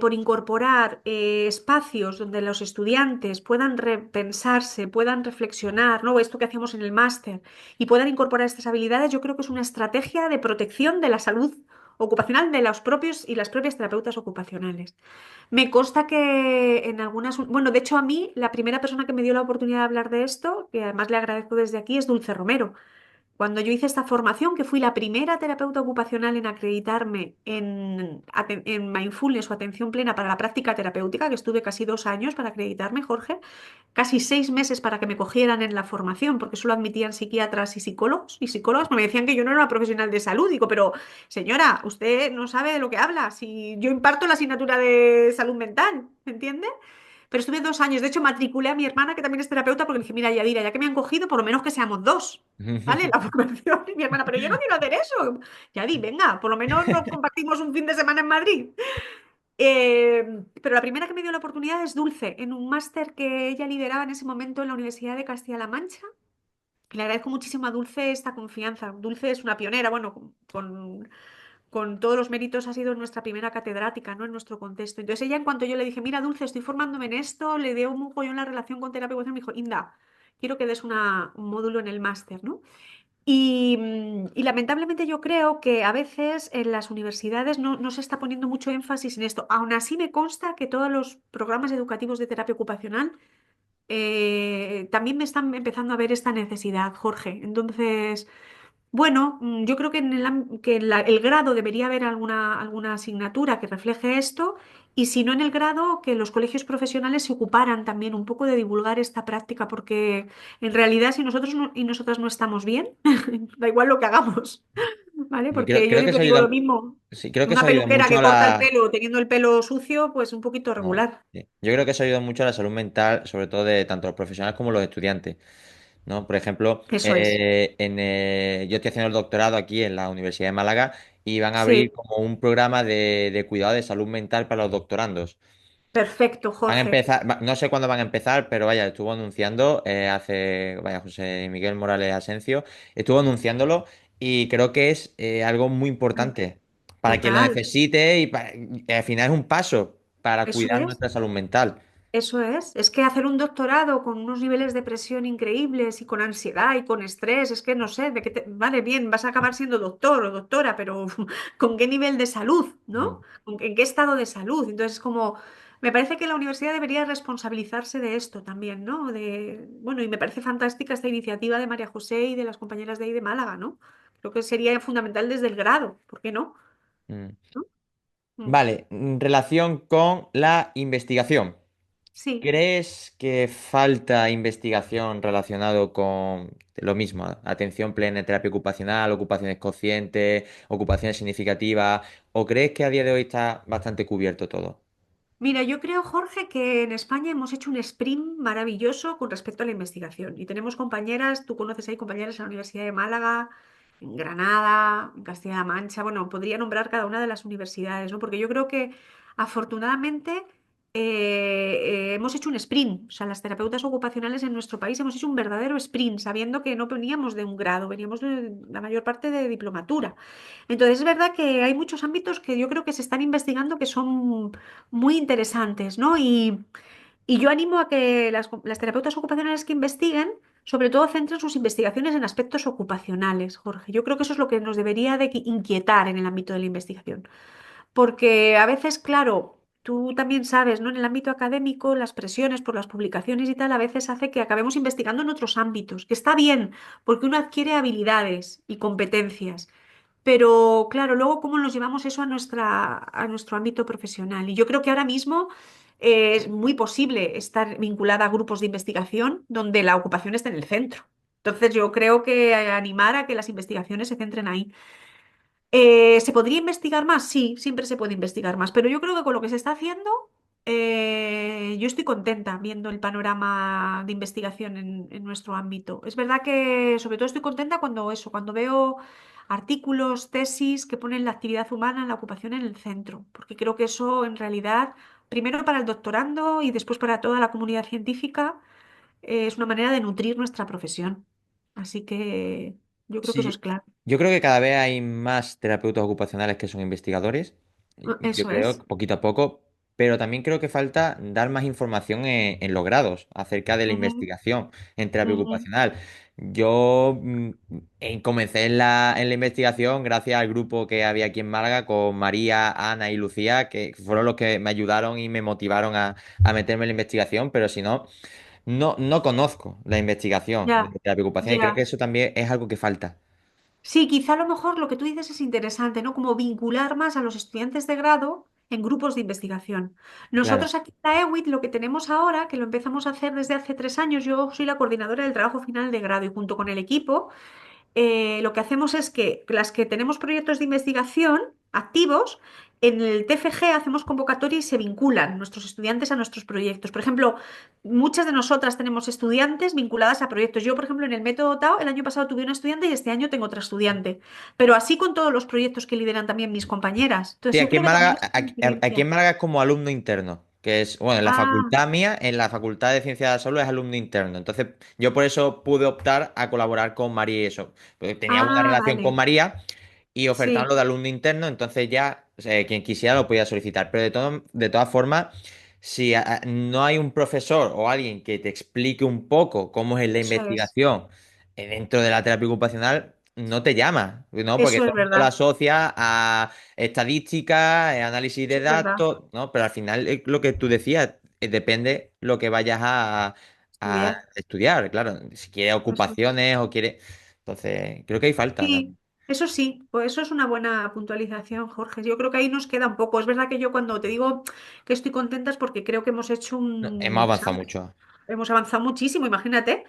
por incorporar espacios donde los estudiantes puedan repensarse, puedan reflexionar, ¿no? Esto que hacíamos en el máster, y puedan incorporar estas habilidades, yo creo que es una estrategia de protección de la salud ocupacional de los propios y las propias terapeutas ocupacionales. Me consta que en algunas, bueno, de hecho a mí la primera persona que me dio la oportunidad de hablar de esto, que además le agradezco desde aquí, es Dulce Romero, Cuando yo hice esta formación, que fui la primera terapeuta ocupacional en acreditarme en mindfulness o atención plena para la práctica terapéutica, que estuve casi 2 años para acreditarme, Jorge, casi 6 meses para que me cogieran en la formación, porque solo admitían psiquiatras y psicólogas, me decían que yo no era una profesional de salud. Digo, pero señora, usted no sabe de lo que habla, si yo imparto la asignatura de salud mental, ¿me entiende? Pero estuve 2 años. De hecho, matriculé a mi hermana, que también es terapeuta, porque le dije, mira, Yadira, ya que me han cogido, por lo menos que seamos dos. ¿Vale? La formación. Y mi hermana, pero yo no quiero hacer eso. Yadi, venga, por lo menos nos compartimos un fin de semana en Madrid. Pero la primera que me dio la oportunidad es Dulce, en un máster que ella lideraba en ese momento en la Universidad de Castilla-La Mancha. Le agradezco muchísimo a Dulce esta confianza. Dulce es una pionera, bueno, con todos los méritos ha sido nuestra primera catedrática, ¿no? En nuestro contexto. Entonces ella, en cuanto yo le dije, mira, Dulce, estoy formándome en esto, le dio un en la relación con terapia, y me dijo, Inda, quiero que des un módulo en el máster, ¿no? Y lamentablemente yo creo que a veces en las universidades no se está poniendo mucho énfasis en esto. Aún así me consta que todos los programas educativos de terapia ocupacional también me están empezando a ver esta necesidad, Jorge. Entonces, bueno, yo creo que el grado debería haber alguna asignatura que refleje esto, y si no en el grado, que los colegios profesionales se ocuparan también un poco de divulgar esta práctica, porque en realidad si nosotros y nosotras no estamos bien, da igual lo que hagamos, ¿vale? Y creo, Porque yo creo que siempre eso digo lo ayuda, mismo, sí, creo que eso una ayuda peluquera mucho que a corta el la... pelo teniendo el pelo sucio, pues un poquito No, regular. sí. Yo creo que eso ayuda mucho a la salud mental, sobre todo de tanto los profesionales como los estudiantes, ¿no? Por ejemplo, Eso es. yo estoy haciendo el doctorado aquí en la Universidad de Málaga y van a abrir Sí, como un programa de cuidado de salud mental para los doctorandos. perfecto, Van a Jorge. empezar, no sé cuándo van a empezar, pero vaya, estuvo anunciando vaya, José Miguel Morales Asencio, estuvo anunciándolo y creo que es algo muy importante para quien lo Total, necesite y al final es un paso para eso cuidar es. nuestra salud mental. Eso es que hacer un doctorado con unos niveles de presión increíbles y con ansiedad y con estrés, es que no sé, vale, bien, vas a acabar siendo doctor o doctora, pero ¿con qué nivel de salud, no? Ujú. ¿En qué estado de salud? Entonces, como, me parece que la universidad debería responsabilizarse de esto también, ¿no? Bueno, y me parece fantástica esta iniciativa de María José y de las compañeras de ahí de Málaga, ¿no? Creo que sería fundamental desde el grado, ¿por qué no? Mm. ¿No? Mm. Vale, en relación con la investigación. Sí. ¿Crees que falta investigación relacionado con lo mismo, atención plena en terapia ocupacional, ocupaciones conscientes, ocupaciones significativas? ¿O crees que a día de hoy está bastante cubierto todo? Mira, yo creo, Jorge, que en España hemos hecho un sprint maravilloso con respecto a la investigación. Y tenemos compañeras, tú conoces ahí compañeras en la Universidad de Málaga, en Granada, en Castilla-La Mancha. Bueno, podría nombrar cada una de las universidades, ¿no? Porque yo creo que afortunadamente hemos hecho un sprint. O sea, las terapeutas ocupacionales en nuestro país hemos hecho un verdadero sprint, sabiendo que no veníamos de un grado, veníamos de la mayor parte de diplomatura. Entonces, es verdad que hay muchos ámbitos que yo creo que se están investigando que son muy interesantes, ¿no? Y yo animo a que las terapeutas ocupacionales que investiguen, sobre todo centren sus investigaciones en aspectos ocupacionales, Jorge. Yo creo que eso es lo que nos debería de inquietar en el ámbito de la investigación. Porque a veces, claro, tú también sabes, ¿no? En el ámbito académico, las presiones por las publicaciones y tal, a veces hace que acabemos investigando en otros ámbitos, que está bien, porque uno adquiere habilidades y competencias. Pero claro, luego cómo nos llevamos eso a nuestro ámbito profesional. Y yo creo que ahora mismo es muy posible estar vinculada a grupos de investigación donde la ocupación está en el centro. Entonces yo creo que animar a que las investigaciones se centren ahí. ¿Se podría investigar más? Sí, siempre se puede investigar más, pero yo creo que con lo que se está haciendo, yo estoy contenta viendo el panorama de investigación en nuestro ámbito. Es verdad que sobre todo estoy contenta cuando veo artículos, tesis que ponen la actividad humana, la ocupación en el centro, porque creo que eso en realidad, primero para el doctorando y después para toda la comunidad científica, es una manera de nutrir nuestra profesión. Así que yo creo que eso es Sí, claro. yo creo que cada vez hay más terapeutas ocupacionales que son investigadores, yo Eso creo, es. poquito a poco, pero también creo que falta dar más información en los grados acerca de la Ujú, investigación en terapia ujú. ocupacional. Yo comencé en la investigación gracias al grupo que había aquí en Málaga con María, Ana y Lucía, que fueron los que me ayudaron y me motivaron a meterme en la investigación, pero si no... no conozco la investigación de Ya, terapia ocupacional y creo que ya. eso también es algo que falta. Sí, quizá a lo mejor lo que tú dices es interesante, ¿no? Como vincular más a los estudiantes de grado en grupos de investigación. Claro. Nosotros aquí en la EWIT lo que tenemos ahora, que lo empezamos a hacer desde hace 3 años, yo soy la coordinadora del trabajo final de grado y junto con el equipo lo que hacemos es que las que tenemos proyectos de investigación activos, en el TFG hacemos convocatoria y se vinculan nuestros estudiantes a nuestros proyectos. Por ejemplo, muchas de nosotras tenemos estudiantes vinculadas a proyectos. Yo, por ejemplo, en el método TAO, el año pasado tuve una estudiante y este año tengo otra estudiante. Pero así con todos los proyectos que lideran también mis compañeras. Sí, Entonces, yo aquí en creo que también Málaga, es una aquí en experiencia. Málaga es como alumno interno, que es, bueno, en la Ah, facultad mía, en la Facultad de Ciencias de la Salud es alumno interno. Entonces, yo por eso pude optar a colaborar con María y eso. Porque tenía buena relación con vale. María y ofertaban lo Sí, de alumno interno, entonces ya quien quisiera lo podía solicitar. Pero de todas formas, si no hay un profesor o alguien que te explique un poco cómo es la eso es. investigación dentro de la terapia ocupacional, no te llama, ¿no? Porque Eso todo es el mundo la verdad. asocia a estadística, análisis de Eso es verdad. datos, ¿no? Pero al final lo que tú decías, depende lo que vayas a Estudiar. estudiar, claro. Si quieres Eso es. ocupaciones o quieres... Entonces, creo que hay falta Sí, también. eso sí, pues eso es una buena puntualización, Jorge. Yo creo que ahí nos queda un poco. Es verdad que yo cuando te digo que estoy contenta es porque creo que hemos hecho No, hemos un, avanzado ¿sabes? mucho. Hemos avanzado muchísimo, imagínate,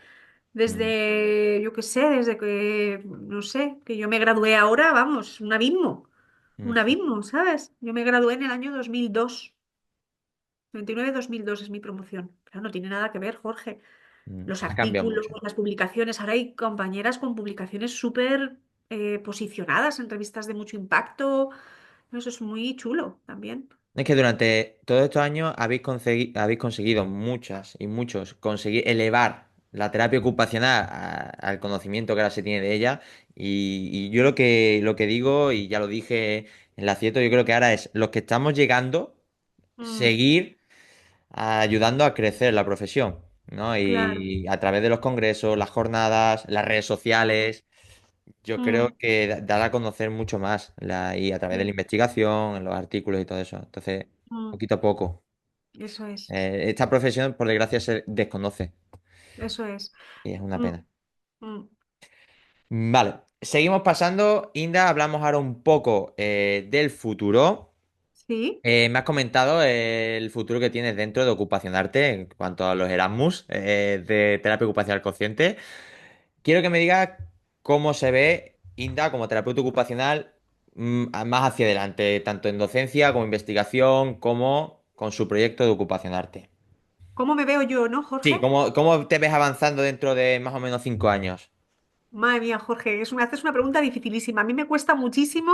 Mm, desde, yo qué sé, desde que, no sé, que yo me gradué ahora, vamos, un mm, abismo, ¿sabes? Yo me gradué en el año 2002, 99-2002 es mi promoción. Claro, no tiene nada que ver, Jorge. Los Ha cambiado artículos, mucho. las publicaciones. Ahora hay compañeras con publicaciones súper posicionadas en revistas de mucho impacto. Eso es muy chulo también. Es que durante todos estos años habéis conseguido muchas y muchos conseguir elevar la terapia ocupacional al conocimiento que ahora se tiene de ella. Y yo lo que digo, y ya lo dije en la CIETO, yo creo que ahora es los que estamos llegando, Mm, seguir ayudando a crecer la profesión, ¿no? claro. Y a través de los congresos, las jornadas, las redes sociales. Yo creo Mm, que dar a conocer mucho más y a través de la mm, investigación, en los artículos y todo eso. Entonces, mm. poquito a poco. Eso es. Esta profesión, por desgracia, se desconoce Eso es. y es una Mm, pena. mm. Vale, seguimos pasando. Inda, hablamos ahora un poco del futuro. Sí. Me has comentado el futuro que tienes dentro de Ocupación Arte en cuanto a los Erasmus de terapia ocupacional consciente. Quiero que me digas cómo se ve Inda como terapeuta ocupacional más hacia adelante, tanto en docencia como investigación, como con su proyecto de Ocupación Arte. ¿Cómo me veo yo, no, Sí, Jorge? ¿cómo te ves avanzando dentro de más o menos 5 años? Madre mía, Jorge, me haces una pregunta dificilísima. A mí me cuesta muchísimo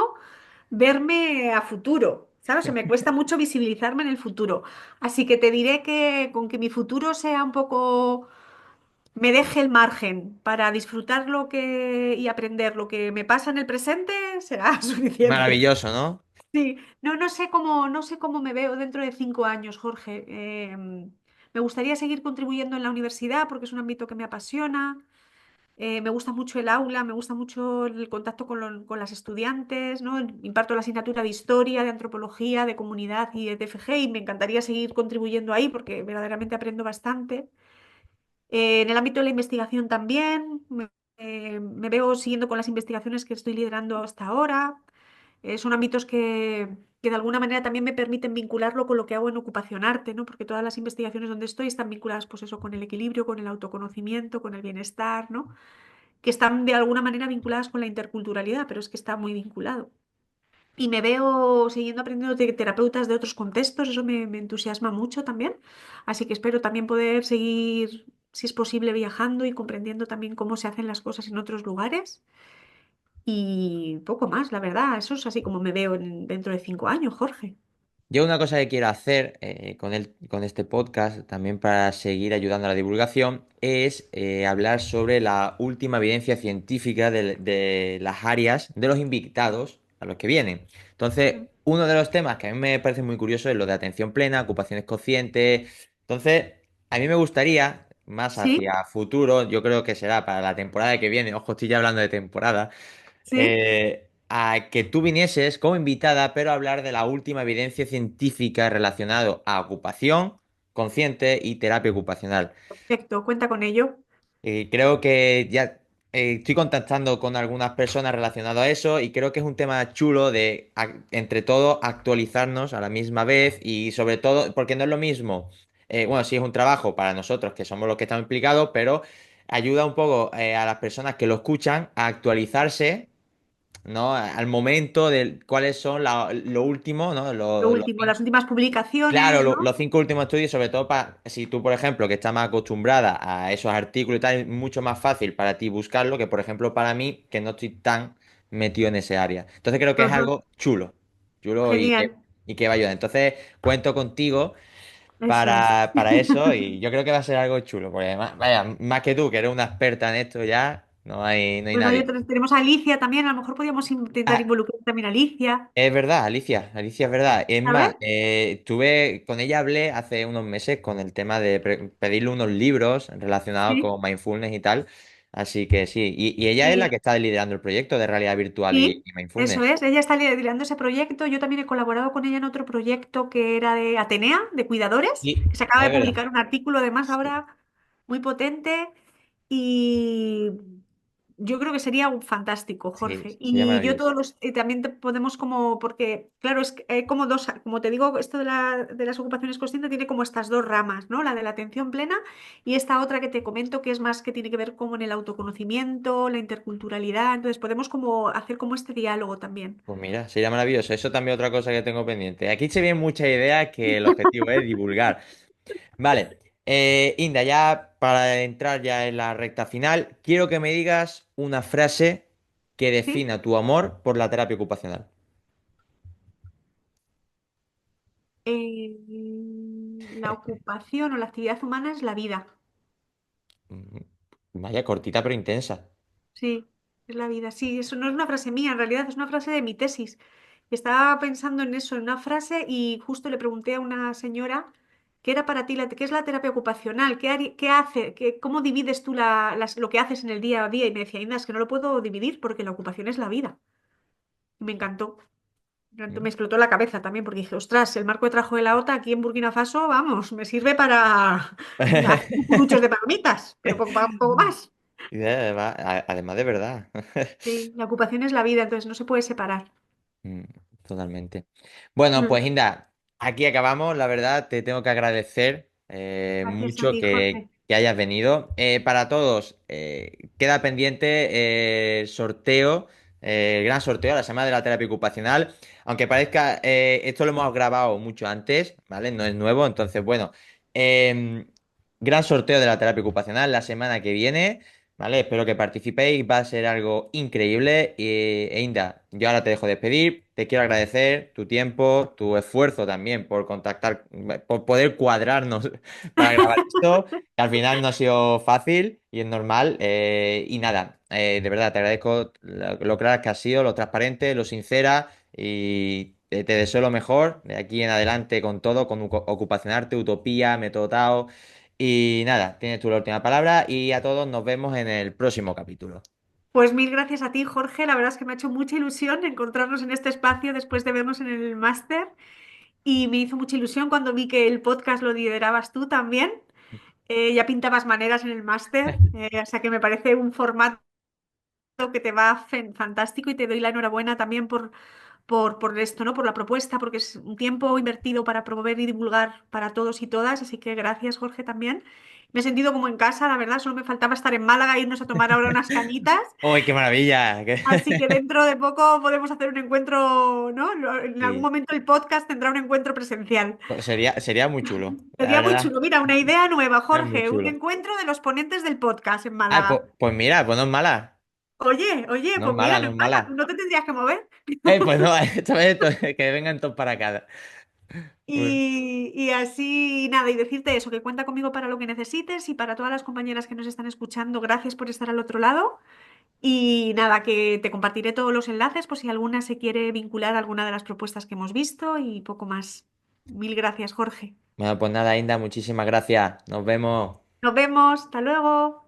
verme a futuro, ¿sabes? O me cuesta mucho visibilizarme en el futuro. Así que te diré que con que mi futuro sea un poco, me deje el margen para disfrutar y aprender lo que me pasa en el presente, será suficiente. Maravilloso, ¿no? Sí, no, no sé cómo me veo dentro de 5 años, Jorge. Me gustaría seguir contribuyendo en la universidad porque es un ámbito que me apasiona. Me gusta mucho el aula, me gusta mucho el contacto con las estudiantes, ¿no? Imparto la asignatura de historia, de antropología, de comunidad y de TFG y me encantaría seguir contribuyendo ahí porque verdaderamente aprendo bastante. En el ámbito de la investigación también, me veo siguiendo con las investigaciones que estoy liderando hasta ahora. Son ámbitos que de alguna manera también me permiten vincularlo con lo que hago en Ocupación Arte, ¿no? Porque todas las investigaciones donde estoy están vinculadas, pues eso, con el equilibrio, con el autoconocimiento, con el bienestar, ¿no? Que están de alguna manera vinculadas con la interculturalidad, pero es que está muy vinculado. Y me veo siguiendo aprendiendo de terapeutas de otros contextos, eso me entusiasma mucho también. Así que espero también poder seguir, si es posible, viajando y comprendiendo también cómo se hacen las cosas en otros lugares. Y poco más, la verdad. Eso es así como me veo dentro de 5 años, Jorge. Yo una cosa que quiero hacer con este podcast, también para seguir ayudando a la divulgación, es hablar sobre la última evidencia científica de las áreas de los invitados a los que vienen. Entonces, Mm. uno de los temas que a mí me parece muy curioso es lo de atención plena, ocupaciones conscientes. Entonces, a mí me gustaría, más Sí, hacia futuro, yo creo que será para la temporada que viene, ojo, estoy ya hablando de temporada, sí. a que tú vinieses como invitada, pero a hablar de la última evidencia científica relacionada a ocupación, consciente y terapia ocupacional. Perfecto, cuenta con ello. Creo que ya estoy contactando con algunas personas relacionadas a eso y creo que es un tema chulo de, entre todos, actualizarnos a la misma vez y sobre todo, porque no es lo mismo, bueno, sí es un trabajo para nosotros que somos los que estamos implicados, pero ayuda un poco a las personas que lo escuchan a actualizarse, ¿no? Al momento de cuáles son lo último, ¿no? Lo último, las últimas Claro, publicaciones, ¿no? los 5 últimos estudios, sobre todo para si tú, por ejemplo, que estás más acostumbrada a esos artículos y tal, es mucho más fácil para ti buscarlo que, por ejemplo, para mí, que no estoy tan metido en ese área. Entonces creo que es Ajá. algo chulo, chulo Genial, y que va a ayudar. Entonces cuento contigo eso es. para eso y yo creo que va a ser algo chulo, porque vaya, más que tú, que eres una experta en esto ya, no hay Pues hoy nadie. tenemos a Alicia también, a lo mejor podríamos intentar Ah, involucrar también a Alicia, es verdad, Alicia es verdad. Es más, ¿sabes? con ella hablé hace unos meses con el tema de pedirle unos libros relacionados Sí, con mindfulness y tal. Así que sí, y ella es la que sí, está liderando el proyecto de realidad virtual sí, y eso mindfulness. es. Ella está liderando ese proyecto. Yo también he colaborado con ella en otro proyecto que era de Atenea, de cuidadores, Sí, que se acaba es de verdad. publicar un artículo además Sí, ahora muy potente. Y yo creo que sería un fantástico, sí, Jorge. sería Y yo maravilloso. todos los también podemos como, porque claro, es que hay como dos, como te digo, esto de las ocupaciones conscientes tiene como estas dos ramas, ¿no? La de la atención plena y esta otra que te comento que es más que tiene que ver como en el autoconocimiento, la interculturalidad. Entonces podemos como hacer como este diálogo también. Pues mira, sería maravilloso. Eso también es otra cosa que tengo pendiente. Aquí se vienen muchas ideas que el objetivo es divulgar. Vale, Inda, ya para entrar ya en la recta final, quiero que me digas una frase que ¿Sí? defina tu amor por la terapia ocupacional. La ocupación o la actividad humana es la vida. Mm, Vaya, cortita pero intensa. Sí, es la vida. Sí, eso no es una frase mía, en realidad es una frase de mi tesis. Estaba pensando en eso, en una frase, y justo le pregunté a una señora qué era para ti, qué es la terapia ocupacional, qué hace, cómo divides tú lo que haces en el día a día. Y me decía, Inda, es que no lo puedo dividir porque la ocupación es la vida. Y me encantó. Me Mm. explotó la cabeza también porque dije, ostras, el marco de trabajo de la OTA aquí en Burkina Faso, vamos, me sirve para hacer cucuruchos de palomitas, pero poco más. Además de verdad. Sí, la ocupación es la vida, entonces no se puede separar. Mm, Totalmente. Bueno, Mm. pues Inda, aquí acabamos. La verdad, te tengo que agradecer Gracias a mucho ti, Jorge. que hayas venido. Para todos, queda pendiente el sorteo, el gran sorteo, la semana de la terapia ocupacional. Aunque parezca, esto lo hemos grabado mucho antes, ¿vale? No es nuevo. Entonces, bueno, em, gran sorteo de la terapia ocupacional la semana que viene. ¿Vale? Espero que participéis, va a ser algo increíble. Inda, yo ahora te dejo despedir. Te quiero agradecer tu tiempo, tu esfuerzo también por contactar, por poder cuadrarnos para grabar esto. Que al final no ha sido fácil y es normal. Y nada, de verdad, te agradezco lo clara que has sido, lo transparente, lo sincera y te deseo lo mejor de aquí en adelante con todo, con Ocupacionarte, Utopía, Método Tao. Y nada, tienes tú la última palabra y a todos nos vemos en el próximo capítulo. Pues mil gracias a ti, Jorge. La verdad es que me ha hecho mucha ilusión encontrarnos en este espacio después de vernos en el máster y me hizo mucha ilusión cuando vi que el podcast lo liderabas tú también. Ya pintabas maneras en el máster, o sea que me parece un formato que te va fantástico y te doy la enhorabuena también por esto, ¿no? Por la propuesta, porque es un tiempo invertido para promover y divulgar para todos y todas, así que gracias, Jorge, también. Me he sentido como en casa, la verdad, solo me faltaba estar en Málaga e irnos a tomar ahora unas cañitas, ¡Uy, qué maravilla! así que dentro de poco podemos hacer un encuentro, ¿no? En algún Sí, momento el podcast tendrá un encuentro presencial. pues sería muy chulo, la Sería muy verdad, chulo. Mira, una idea nueva, es muy Jorge, un chulo. encuentro de los ponentes del podcast en Ah, Málaga. pues mira, pues no es mala, Oye, no es pues mira, mala, no no es es mala, mala. no te tendrías que mover. Pues no, esta vez que vengan todos para acá. Bueno, Y así, nada, y decirte eso, que cuenta conmigo para lo que necesites y para todas las compañeras que nos están escuchando, gracias por estar al otro lado. Y nada, que te compartiré todos los enlaces por si alguna se quiere vincular a alguna de las propuestas que hemos visto y poco más. Mil gracias, Jorge. Bueno, pues nada, Inda, muchísimas gracias. Nos vemos. Nos vemos, hasta luego.